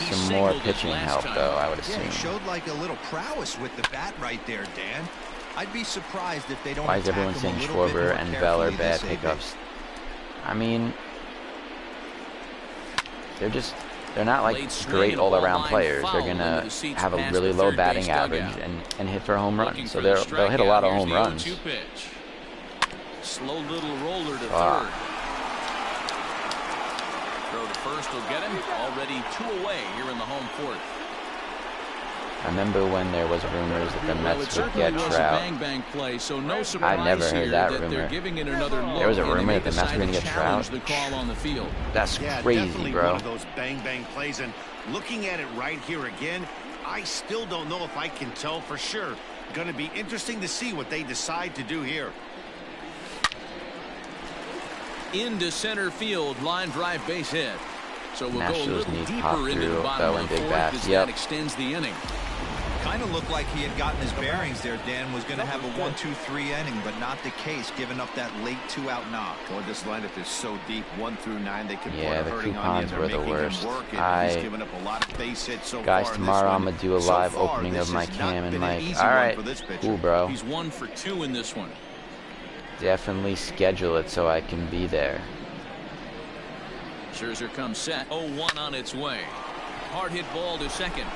singled his pitching last help, time. though, I would Yeah, assume. he showed like a little prowess with the bat right there, Dan. I'd be surprised if they don't. Why is attack everyone him saying a little bit Schwarber more and Bell are carefully bad this AB. pickups? I mean, they're not like great all-around players. They're gonna have a really low batting average and hit for home runs. So they'll hit a lot of home runs. Slow little roller to third. Throw to first will get him. Already 2 away here in the home fourth. I remember when there was rumors that the Mets would get Trout. Bang bang play, so no surprise I never heard that that rumor. they're giving it another look. There was a and they rumor may that the Mets were decide going to get Trout. challenge the call on the field. That's Yeah, crazy, definitely bro. one of those bang plays, and looking at it right here again, I still don't know if I can tell for sure. Going to be interesting to see what they decide to do here. Into center field, line drive base hit. So we'll go a Nationals little need deeper pop into the through, bottom Bell of and the big fourth bats. as Yep. that extends the inning. Kind of looked like he had gotten his bearings there. Dan was going to have a 1-2-3 inning, but not the case, giving up that late 2-out knock. Boy, this lineup is so deep, 1 through 9. They can Yeah, put a the hurting on you. coupons They're were the making him worst. work, and he's given up a lot of base hits so Guys, far in tomorrow this I'm one. going to do a So live far, opening this of my has cam not and been an mic. easy All one right, for this pitcher. cool, bro. He's 1 for 2 in this one. Definitely schedule it so I can be there. Scherzer comes set. 0-1 on its way. Hard hit ball to second.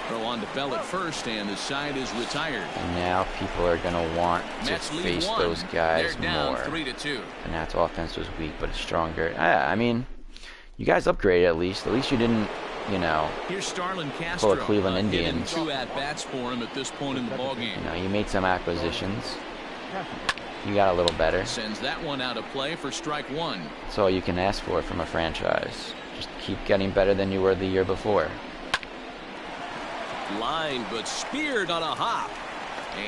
Throw on to Bell at first, and the side is retired. And now people are going to want to Mets lead face 1. those guys They're down more. 3-2. The Nats offense was weak, but it's stronger. I mean, you guys upgraded at least. At least you didn't, you know, Here's Starlin Castro. pull a Cleveland Indians. 2 at-bats for him at this point in the ballgame. You know, you made some acquisitions. You got a little better. Sends that one out of play for strike 1. That's all you can ask for from a franchise. Just keep getting better than you were the year before. Line, but speared on a hop.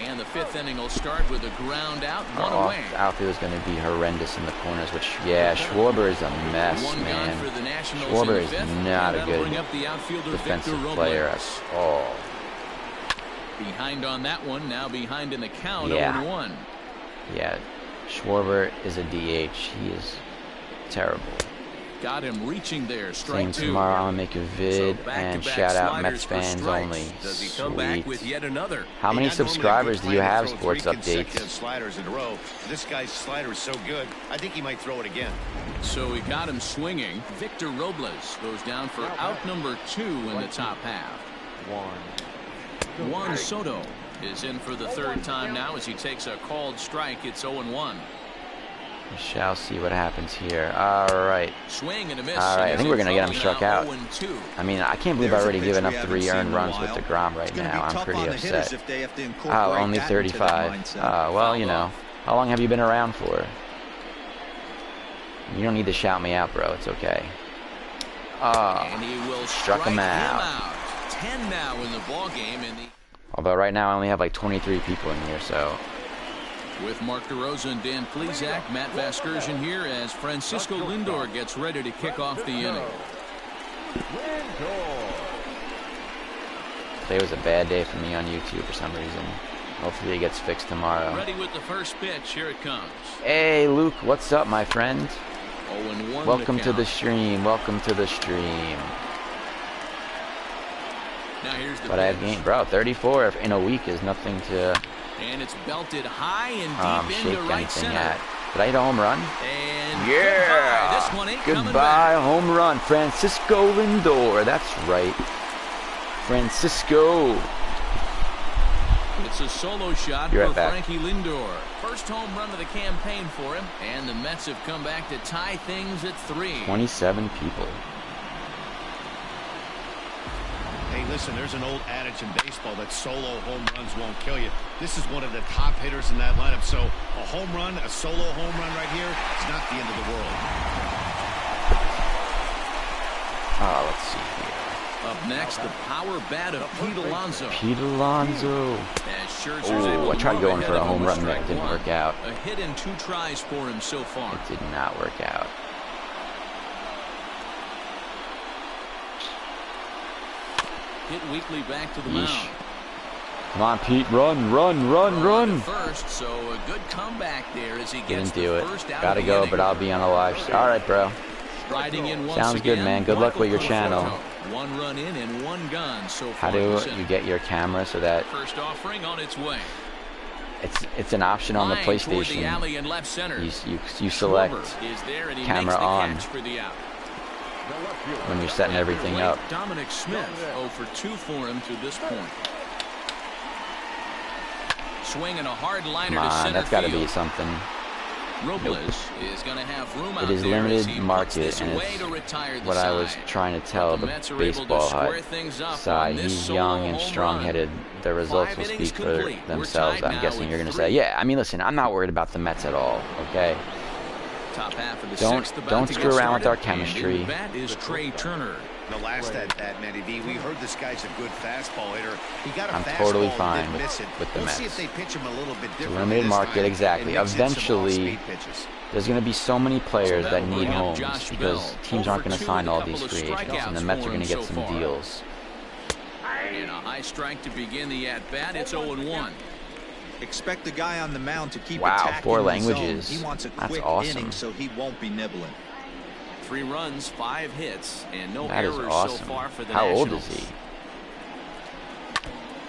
And the 5th inning will start with a ground out, 1 Our away. outfield is going to be horrendous in the corners, which, yeah, Schwarber is a mess, 1 man. gone for the Nationals Schwarber in is the 5th, not and a that'll good bring up the outfielder defensive Victor player Robles. at all. Behind on that one, now behind in the count, Yeah. 0-1. Yeah, Schwarber is a DH. He is terrible. Got him reaching there, strike Same 2. tomorrow, I'll make a vid and shout out Mets fans only. Does he come back with Sweet. yet another? How many subscribers do you have, Sports Updates? Sliders in a row. This guy's slider is so good, I think he might throw it again. So he got him swinging. Victor Robles goes down for out number 2 in the top half. Juan Soto is in for the 3rd time now as he takes a called strike. It's 0-1. We shall see what happens here. All right. Swing and a miss. All right, I think we're going to get him struck out. 0-2. I mean, I can't believe I've already given up 3 seen earned in a runs with while. DeGrom right It's gonna now. be I'm tough pretty on the hitters upset. if they have to Oh, incorporate only that into their 35. mindset. Well, you know, how long have you been around for? You don't need to shout me out, bro. It's okay. And he will struck him strike out. 10 now in the ball game. Although right now I only have like 23 people in here, so. With Mark DeRosa and Dan Plesac, Matt Vasgersian here as Francisco Lindor gets ready to kick off the inning. Today was a bad day for me on YouTube for some reason. Hopefully it gets fixed tomorrow. Ready with the first pitch. Here it comes. Hey, Luke, what's up, my friend? 0-1. Welcome to the stream. Welcome to the stream. Now here's the But I have pitch. gained, bro. 34 in a week is nothing to And it's belted high and deep shake into right anything center. at. Did I hit a home run? And Yeah! goodbye. This one ain't coming Goodbye, back. home run. Francisco Lindor. That's right. Francisco. It's a solo shot You're for right back. Frankie Lindor. First home run of the campaign for him. And the Mets have come back to tie things at 3. 27 people. Hey, listen, there's an old adage in baseball that solo home runs won't kill you. This is one of the top hitters in that lineup. So a home run, a solo home run right here, it's not the end of the world. Oh, let's see here. A Up next, the power bat of Pete Alonso. Pete Alonso. Oh, I tried going for a home run there. It didn't work out. A hit and 2 tries for him so far. It did not work out. Hit weakly back to the mound. Come on, Pete, run. First, so a good comeback there as he gets Didn't do it. First out Gotta of the go, inning. but I'll be on a live. All right, bro. Striding in once Sounds good, again, man. Good luck with your Michael channel. Conforto. 1 run in and 1 gone so How far. do this you inning. get your camera so that First offering on its way. it's an option on the Line toward the PlayStation? alley and left center. You select Schwarber is there and he camera makes the on catch for the out. when you're setting everything Late up. Dominic Smith 0 for 2 for him to this point. Swinging a hard liner Come to on, center that's got to field. be something. Robles is going to have room out It is there as limited he puts market, this and away it's to retire the what I was side. trying to tell The the Mets are able to baseball square hut things up side. on this He's solo young and home strong-headed. The results 5 will innings speak for complete. We're themselves. tied I'm now guessing at you're going to 3. say, yeah. I mean, listen, I'm not worried about the Mets at all. Okay. Top half of the Don't 6th about to screw get around with our started. And in chemistry. the bat is Trey Turner. The last at bat, Matty V, we heard this guy's a good fastball hitter. He got a I'm fastball totally and fine didn't miss it. with the We'll Mets. see if they pitch him a little bit It's a differently limited this market, time exactly. and mix in some Eventually, off-speed pitches. there's going to be so many players So that that'll need bring up homes Josh because Bell. teams 0 aren't for going to 2 sign with a all couple these of free agents, strikeouts and the Mets for are going him to get so some far. deals. And a high strike to begin the at-bat. It's 0-1. Expect the guy on the mound to keep Wow, attacking 4 the languages. zone. He wants a That's quick awesome. inning, so he won't be nibbling. 3 runs, 5 hits, and no That is errors awesome. so far for the How old Nationals. is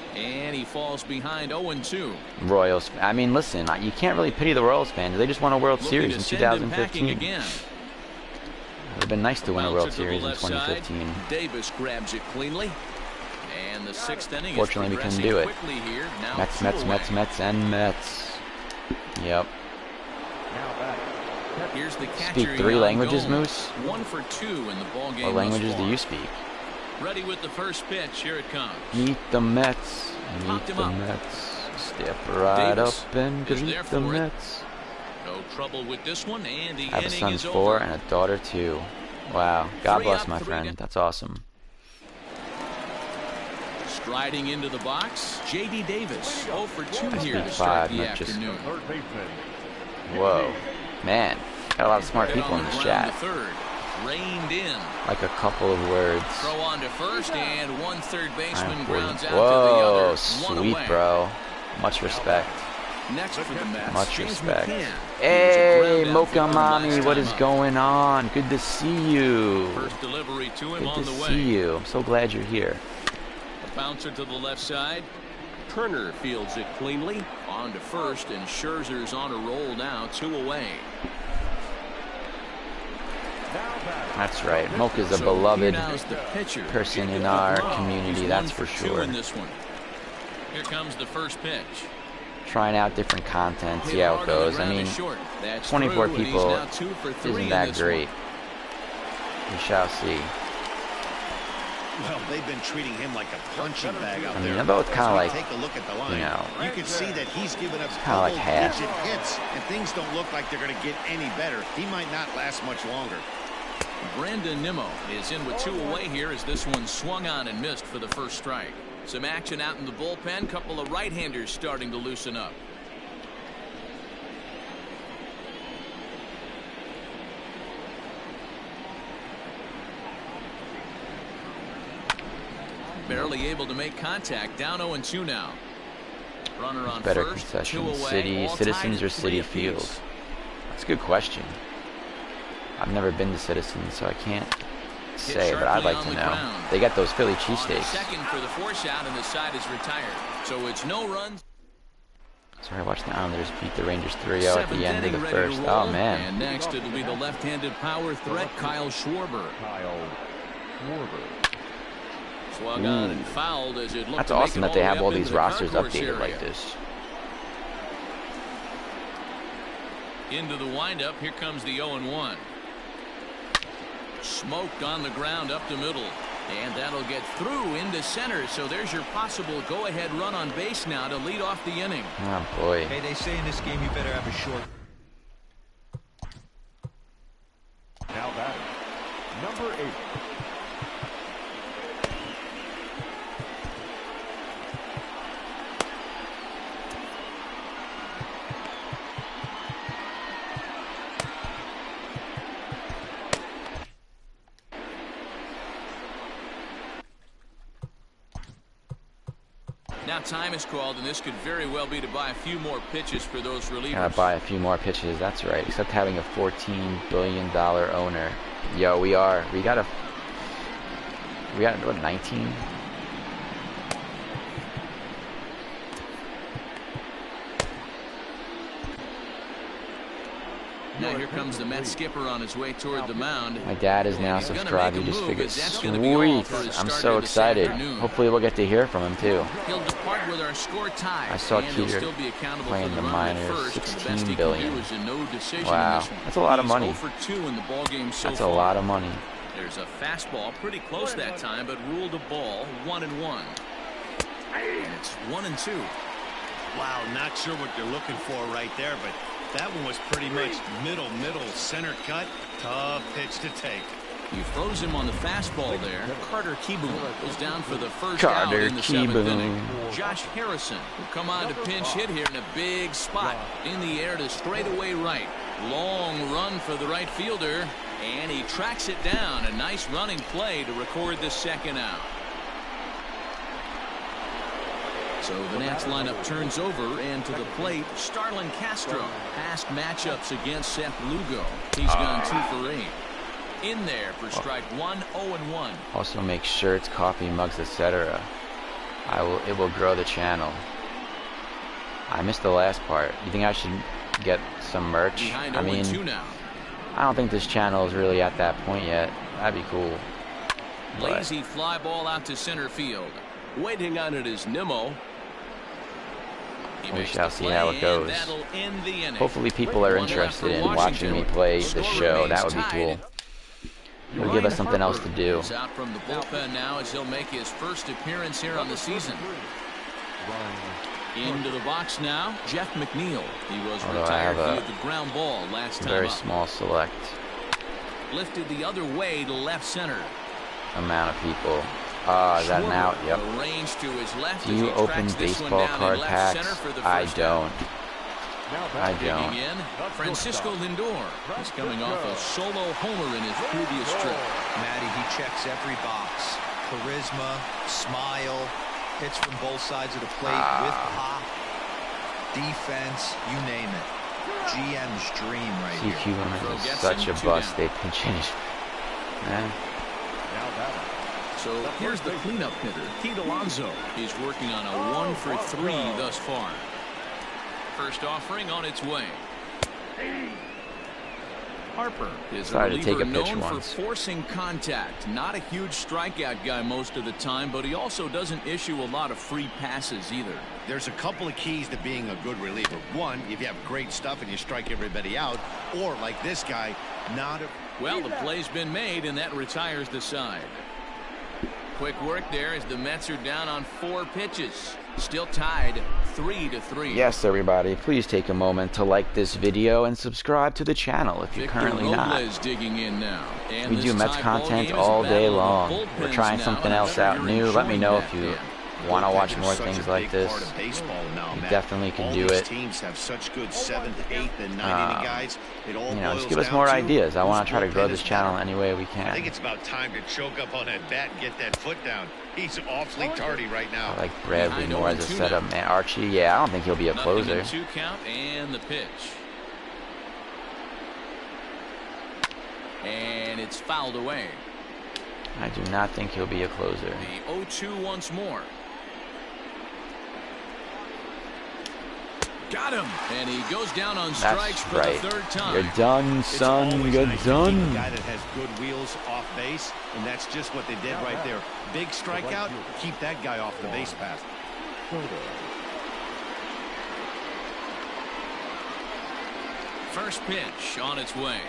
he? And he falls behind 0-2. Royals. I mean, listen, you can't really pity the Royals fans. They just won a World Looking Series to in send him packing 2015. again. It would have been nice to win a World Bouncer to the Series in left side. 2015. Davis grabs it cleanly. And the 6th inning Fortunately, we is couldn't do it. quickly here. Now Mets, 2 Mets, away. Mets, Mets, and Mets. Yep. Here's the catcher. Speak 3 Jan languages, Gomes. Moose? 1 for 2 in the ball game. What languages thus do far. you speak? Ready with the first pitch. Here it comes. Meet the Mets. Meet Popped him the up. Mets. Step right Davis up and is greet there the for it. Mets. No trouble with this one, and the I have a inning son is 4 over. and a daughter 2. Wow. God 3 bless up, my 3 friend. down. That's awesome. Striding into the box, J.D. Davis. 0 for 2 I here speak to start 5, the not just- afternoon. Third baseman. Whoa. Man. Got a lot of smart Hit people on in the this ground chat. to third. Reined in. Like a couple of words. Throw on to first, and one third baseman grounds out to the Whoa, other. 1 sweet, away. bro. Much respect. Next for the Mets, Much James respect. McCann. Hey, He was a ground out Mocha for him Mommy, last what time is up. going on? Good to see you. First delivery to him Good on to the way. see you. I'm so glad you're here. A bouncer to the left side. Turner fields it cleanly. On to first, and Scherzer's on a roll now, 2 away. That's right. Mocha's a So beloved here now's the pitcher. person in our community, He's that's 1 for 2 sure. in this one. Here comes the first pitch. Trying out different content, see Hit how it hard on the goes. I ground mean, to short. That's 24 through, and he's people now 2 for 3 isn't in that this great. one. We shall see. Well, they've been treating him like a punching bag out I mean, there. they're both kind of like, Take a look at the line. you know, You can see that he's given up kinda like half. double-digit hits, and things don't look like they're going to get any better. He might not last much longer. Brandon Nimmo is in with 2 away here as this one swung on and missed for the first strike. Some action out in the bullpen. Couple of right-handers starting to loosen up. Barely able to make contact. Down 0-2 now. Runner on better first, 2 concession, away. City, All Citizens, tied or at 3 City apiece. Field? That's a good question. I've never been to Citizens, so I can't say, but I'd sharply like on to the know. ground. They got those Philly On the cheesesteaks. second for the force out, and the side is retired. So it's no runs. Sorry, I watched the Islanders beat the Rangers 3-0 at the Seventh end of inning, the ready to first. roll. Oh, man. And next it'll be the left-handed power threat, Kyle Schwarber. Kyle Schwarber. Swung on and fouled as it looked That's to make awesome it that they all the have way all up these into the rosters concourse updated area. like this. Into the windup. Here comes the 0-1. Smoked on the ground up the middle. And that'll get through into center. So there's your possible go-ahead run on base now to lead off the inning. Oh, boy. Hey, they say in this game you better have a short. Now batting. Number 8. Now time is called, and this could very well be to buy a few more pitches for those relievers. Gotta buy a few more pitches. That's right. Except having a $14 billion owner. Yo, we got what, 19? Now here comes the Mets skipper on his way toward the mound. My dad is now subscribed. He just figured, sweet. I'm so excited. Hopefully we'll get to hear from him too. He'll depart with our score tied. I saw and he'll Keeter still be accountable playing for the the minors, first, 16 billion. No decision Wow, in this one. that's a lot of He's money. 0 for 2 in the ball game so That's a far. lot of money. There's a fastball, pretty close that time, but ruled a ball, 1-1. And it's 1-2. Wow, not sure what you're looking for right there, but that one was pretty much middle, center cut. Tough pitch to take. You froze him on the fastball there. Carter Kieboom is down for the first out in the seventh inning. Josh Harrison will come on to pinch hit here in a big spot. In the air to straightaway right. Long run for the right fielder, and he tracks it down. A nice running play to record the second out. So the Nats lineup turns over, and to the plate, Starlin Castro. Past matchups against Seth Lugo. He's gone 2 for 8. In there for strike 1, 0-1. Also make shirts, coffee mugs, etc. It will grow the channel. I missed the last part. You think I should get some merch? Behind I mean, 0-2 now. I don't think this channel is really at that point yet. That'd be cool. But Lazy fly ball out to center field. Waiting on it is Nimmo. we shall see how it goes. Hopefully people are interested in watching me play the show. That would be cool. It'll give us something else to do. He's out from the bullpen now as he'll make his first appearance here on the season. Into the box now, Jeff McNeil. He was retired via the ground ball last time very up. small select Lifted the other way to left center. amount of people. Is that an out? Yep. Range to his left. Do you open baseball card packs? I don't. I don't. In, Francisco Lindor. He's coming off a solo homer in his previous trip. Matty, he checks every box. Charisma, smile, hits from both sides of the plate with pop, defense, you name it. GM's dream right here. CQ is such a bust. They pinch hit. Man. So here's the cleanup hitter, Pete Alonso. He's working on a 1 for 3 thus far. First offering on its way. Harper is a reliever known for forcing contact. Not a huge strikeout guy most of the time, but he also doesn't issue a lot of free passes either. There's a couple of keys to being a good reliever. One, if you have great stuff and you strike everybody out, or like this guy, not a... Well, the play's been made, and that retires the side. Quick work there as the Mets are down on 4 pitches. Still tied 3-3. Yes, everybody, please take a moment to like this video and subscribe to the channel if you're currently not. Digging in now. And we do Mets content all day long. We're trying something else out new. Let me know if you want to watch more things like this. You definitely can do it. Teams have such good 7th, 8th, and 9th inning guys. It all just give us more ideas. I want to try to grow this channel any way we can. I think it's about time to choke up on that bat and get that foot down. He's awfully tardy right now. I like Bradley more as a setup man. Archie, yeah, I don't think he'll be a closer. 2 count and the pitch. And it's fouled away. I do not think he'll be a closer. The 0-2 once more. Got him, and he goes down on strikes for the 3rd time. You're done, son. You're done. A guy that has good wheels off base, and that's just what they did right there. Big strikeout, keep that guy off the base path. First pitch on its way.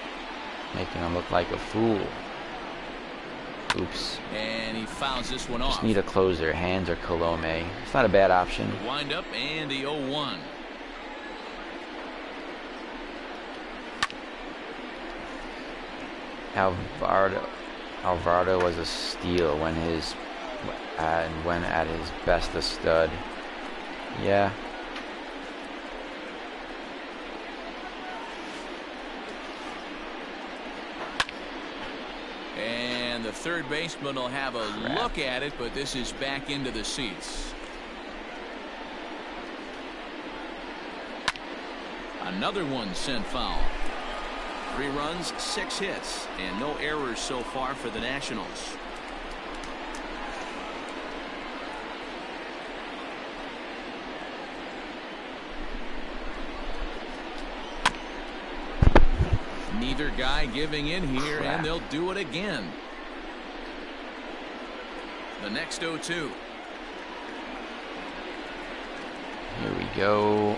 Making him look like a fool. Oops. And he fouls this one off. Just need a closer, Hands or Colome. It's not a bad option. The wind up and the 0-1. Alvarado was a steal when at his best a stud. Yeah. And the third baseman will have a look at it, but this is back into the seats. Another one sent foul. 3 runs, 6 hits, and no errors so far for the Nationals. Neither guy giving in here, and they'll do it again. The next 0-2. Here we go.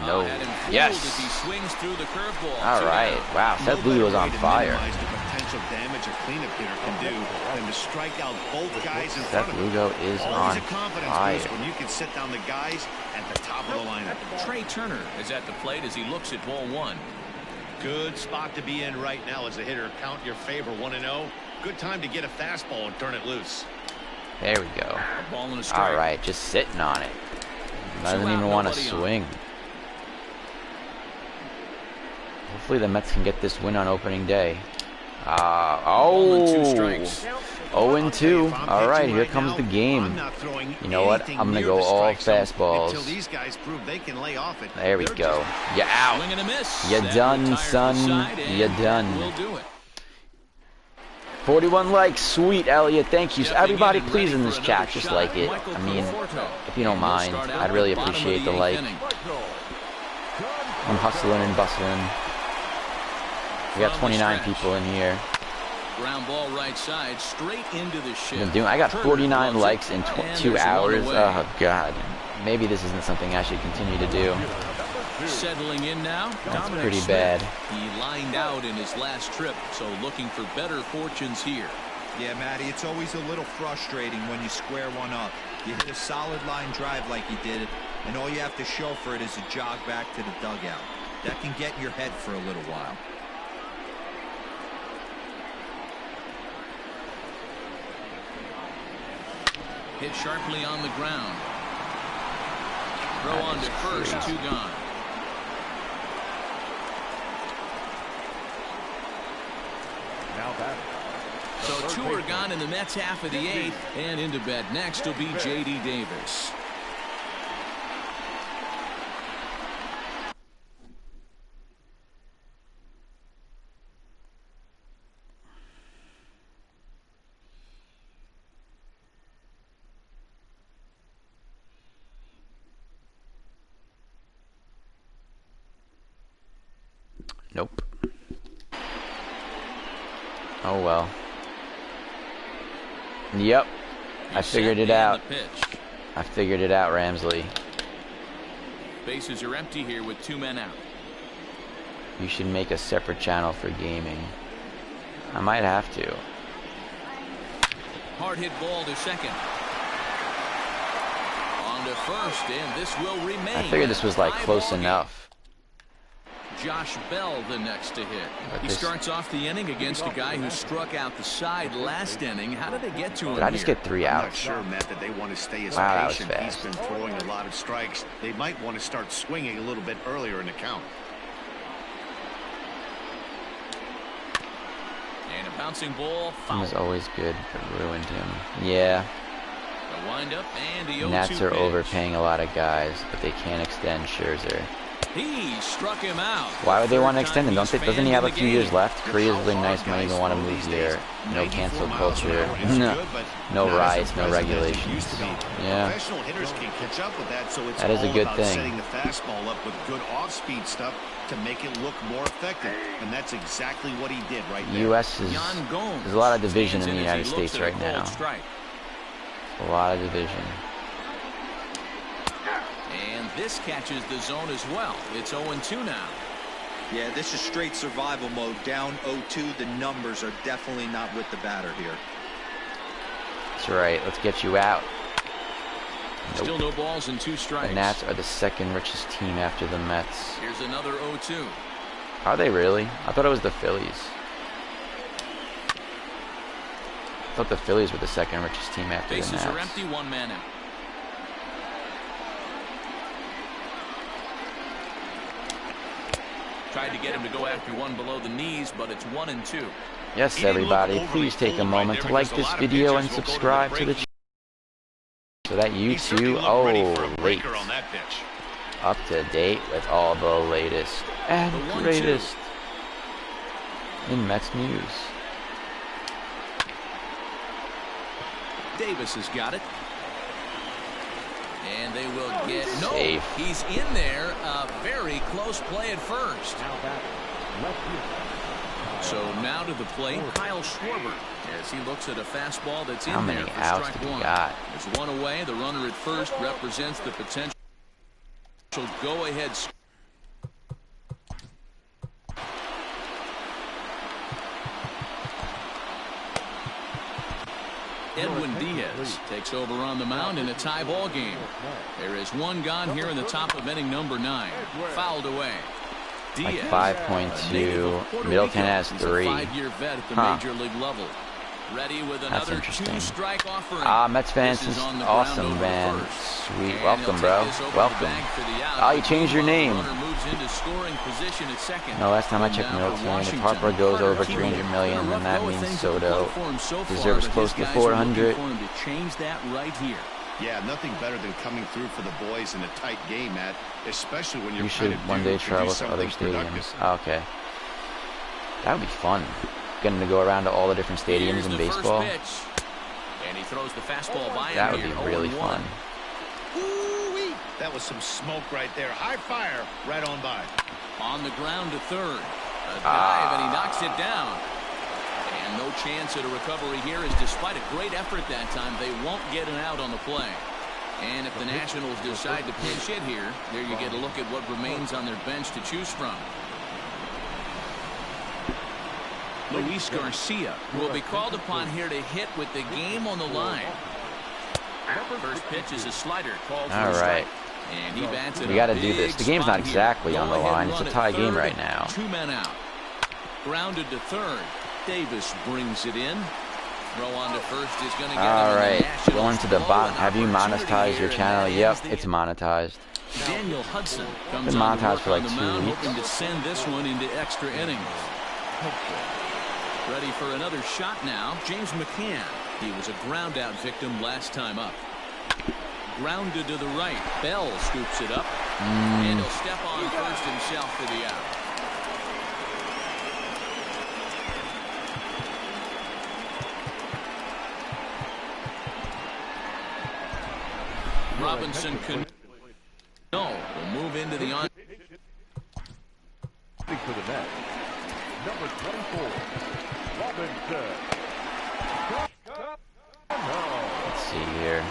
No. Yes. Yes. He swings through the curveball. All right. Wow. Seth Lugo was on fire. The potential damage a cleanup hitter can do, and to strike out both guys in front Seth of him. Lugo is Always on a confidence fire. boost when you can sit down the guys at the top of the lineup. Trey Turner is at the plate as he looks at ball 1. Good spot to be in right now as a hitter. Count your favor 1-0. Good time to get a fastball and turn it loose. There we go. A ball in a strike. All right. Just sitting on it. Doesn't out, even want to nobody on. swing. Hopefully the Mets can get this win on opening day. Ball and 2 strikes. 0-2. All right, here comes the game. You know what? I'm gonna go all fastballs. Until these guys prove they can lay off it. There we go. You out. Swing and a miss. You That done, retired the son. side, You and done. We'll do it. 41 likes. Sweet, Elliot. Thank you. So Stepping everybody, in and please ready in this for chat, another just shot, like it. Michael I mean, Conforto. if you don't And he'll mind, start out I'd really at the bottom of appreciate the eighth like. inning. I'm hustling and bustling. We got 29 people in here. Ground ball right side, straight into the shift. I got 49 Turner likes in and 2 there's one hours. away. Oh, God. Maybe this isn't something I should continue to do. Settling in now, Dominic pretty Smith. bad. He lined out in his last trip, so looking for better fortunes here. Yeah, Matty, it's always a little frustrating when you square one up. You hit a solid line drive like you did, and all you have to show for it is a jog back to the dugout. That can get in your head for a little while. Hit sharply on the ground. Throw That on is to first, crazy. 2 gone. Now batting. So 2 are gone in the Mets half of the 8th, and into bat next will be J.D. Davis. Nope. Oh, well. Yep. I figured it out. I figured it out, Ramsley. Bases are empty here with 2 men out. You should make a separate channel for gaming. I might have to. Hard hit ball to second. On to first, and this will remain. I figured this was like High close ball game. enough. Josh Bell the next to hit. But He this- starts off the inning against a guy who struck out the side last inning. How did they get to him Did I just here? get 3 I'm not outs? sure, Matt, that they want to stay as Wow, that was patient. He's fast. been throwing a lot of strikes. They might want to start swinging a little bit earlier in the count. And a bouncing ball. He Foul. was always good, but ruined him. Yeah, The windup and the 0-2 Nats are pitch. overpaying a lot of guys, but they can't extend Scherzer. He struck him out. Why would they Third want to time extend him? he's Doesn't he fanned have a in the few years game. left? Korea's really How nice. hard Might even guys want to throw move these here. days. No 94 cancel miles an culture. hour is No, good, but no not as riots, no impressive as it regulations. used to be. Yeah. Professional hitters can catch up with that, so it's That is a all good about thing. setting the fastball up with good off-speed stuff to make it look more effective, and that's exactly what he did right there. U.S. is Yan Gomes there's a lot of division in stands the as he United looks States at a right cold now. strike. A lot of division. And this catches the zone as well. It's 0-2 now. Yeah, this is straight survival mode. Down 0-2. The numbers are definitely not with the batter here. That's right. Let's get you out. Nope. Still no balls and 2 strikes. The Nats are the second richest team after the Mets. Here's another 0-2. Are they really? I thought it was the Phillies. I thought the Phillies were the second richest team after the Bases Nats. are empty, 1 man out. Tried to get him to go after one below the knees, but it's 1-2. Yes, everybody, please take a moment to like this video and subscribe to the channel so that you He certainly too. looked ready for a Oh, late. breaker on that pitch. Up to date with all the latest and The 1-2. greatest in Mets news. Davis has got it. And they will get Safe. no. He's in there. A very close play at first. Now batting, left field. So now to the plate, Kyle Schwarber, as he looks at a fastball that's in How there many for outs strike did he one. got? There's one away. The runner at first represents the potential go-ahead. Edwin Diaz takes over on the mound in a tie ball game. There is one gone here in the top of inning number 9. Fouled away. Like Diaz, 5.2. Middleton has He's 3. a 5-year vet at the Huh. major league level. Ready with That's another interesting. 2-strike offering. Mets fans, This is on the awesome, ground over man. first. Sweet. And Welcome, he'll bro. take this over the Welcome. bag for the out. Oh, you changed your name. Runner moves into scoring position at second. No, last time I checked Now for Middleton, if Washington, Harper goes over Carter 300 Kieboom. million, Been a then that rough go of means things at the Soto plate for him so far, deserves but close his to guys are looking 400. for him to change that right here. Yeah, nothing better than coming through for the boys in a tight game, Matt, especially when you're You should one day travel to other stadiums. Oh, okay. That would be fun. Getting to go around to all the different stadiums Here's in the baseball. first pitch. And he throws the fastball by That him would be here, really 0-1. fun. Ooh-wee. That was some smoke right there. High fire right on by. On the ground to third. A dive, and he knocks it down. And no chance at a recovery here, as despite a great effort that time, they won't get an out on the play. And if the Nationals decide to pinch hit here, there you get a look at what remains on their bench to choose from. Luis Garcia will be called upon here to hit with the game on the line. First pitch is a slider called for All a strike. right. And he bats it We got to a do this. big The game's not spot here. exactly on the Go-ahead line. It's run a at tie game third, right now. 2 men out. Grounded to third. Davis brings it in. Throw on to first is going to get him. All and the right. Nationals Going to the blow bottom. an Have you opportunity monetized here, your and channel? that Yep, ends the it's monetized. Daniel Hudson comes Been on to monetized work for like on the 2 mound, weeks. hoping to send this one into extra innings. Ready for another shot now. James McCann. He was a ground out victim last time up. Grounded to the right. Bell scoops it up. And he'll step on first himself for the out. Robinson can will move into the on. For the net, number 24, Robinson. Let's see here.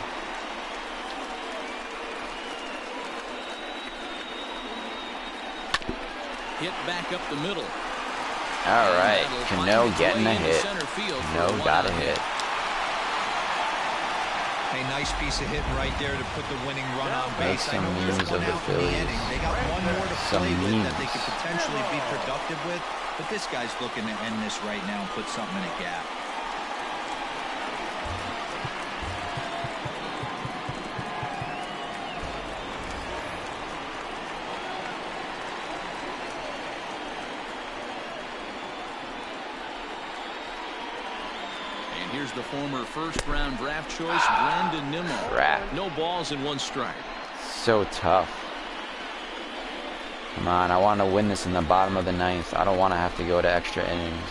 Hit back up the middle. All right. And that'll Cano find its getting way a into hit. center field for No, a got a one-out hit. A nice piece of hitting right there to put the winning run on Make base. some I know memes there's of one the out in the Phillies. inning. They got one more to Some play with that they memes. could potentially be productive with, but this guy's looking to end this right now and put something in a gap. And here's the former first-round draft choice, Brandon Nimmo. Crap. No balls and 1 strike. So tough. Come on, I want to win this in the bottom of the 9th. I don't want to have to go to extra innings.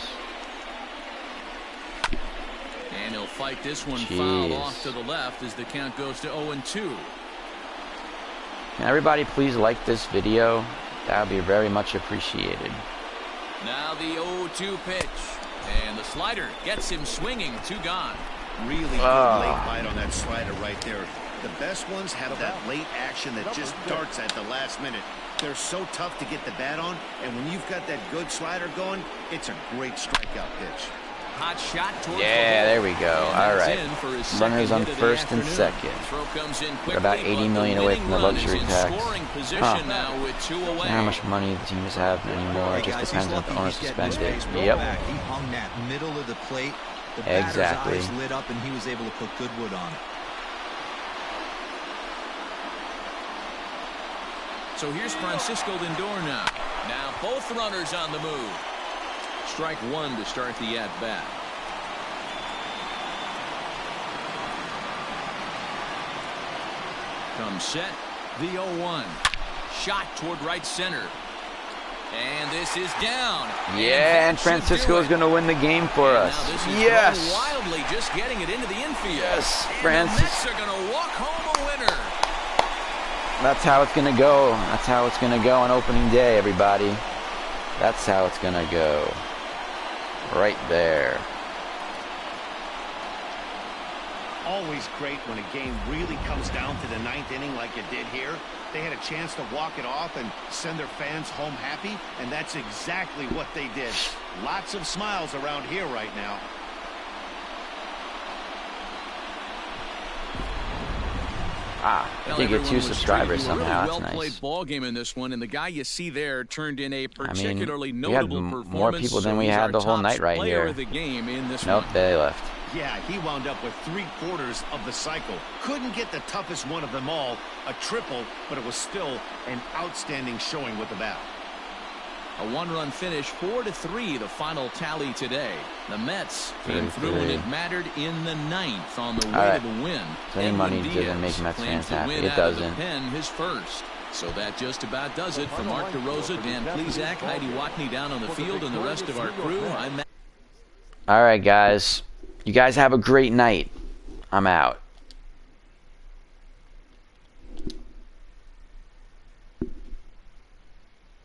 And he'll fight this one Jeez. foul off to the left as the count goes to 0-2. Can everybody please like this video? That would be very much appreciated. Now the 0-2 pitch. And the slider gets him swinging. 2 gone. Really good late bite on that slider right there. The best ones have that late action that just darts at the last minute. They're so tough to get the bat on, and when you've got that good slider going, it's a great strikeout pitch. Hot shot towards Yeah, the there we go. And All that's right. in for his Runners second on hit of the first and afternoon. second. Throw comes in quickly, We're about 80 but the million away winning from the run is luxury in tax. scoring position Huh. now with 2 away. How much money the teams have anymore. It just Guys, depends he's on if the lucky owner he's getting suspended. his baseball Yep. back. He hung that middle of the plate. The Exactly. batter's eyes lit up, and he was able to put good wood on it. So here's Francisco Lindor now. Now both runners on the move. Strike 1 to start the at-bat. Comes set. The 0-1. Shot toward right center. And this is down. Yeah, and Francisco is going to win the game for us. Yes. Wildly just getting it into the infield. Yes, Francis. The Mets are going to walk home a winner. That's how it's going to go. That's how it's going to go on opening day, everybody. That's how it's going to go. Right there. Always great when a game really comes down to the 9th inning like it did here. They had a chance to walk it off and send their fans home happy, and that's exactly what they did. Lots of smiles around here right now. I did get 2 subscribers somehow. Really That's well-played nice. ball game in this one, and the guy you see there turned in a particularly we had notable performance. more people than we had the whole night right here. Of the game in this nope, one. they left. Yeah, he wound up with 3/4 of the cycle. Couldn't get the toughest one of them all, a triple, but it was still an outstanding showing with the bat. A 1-run finish, 4-3, the final tally today. The Mets came through when it mattered in the 9th on the way to the win. So any money doesn't make Mets fans happy. It doesn't. His first. So that just about does it. For Mark DeRosa, Dan Plesac, Heidi Watney down on the field, and the rest of our crew, I'm Matt. All right, guys. You guys have a great night. I'm out.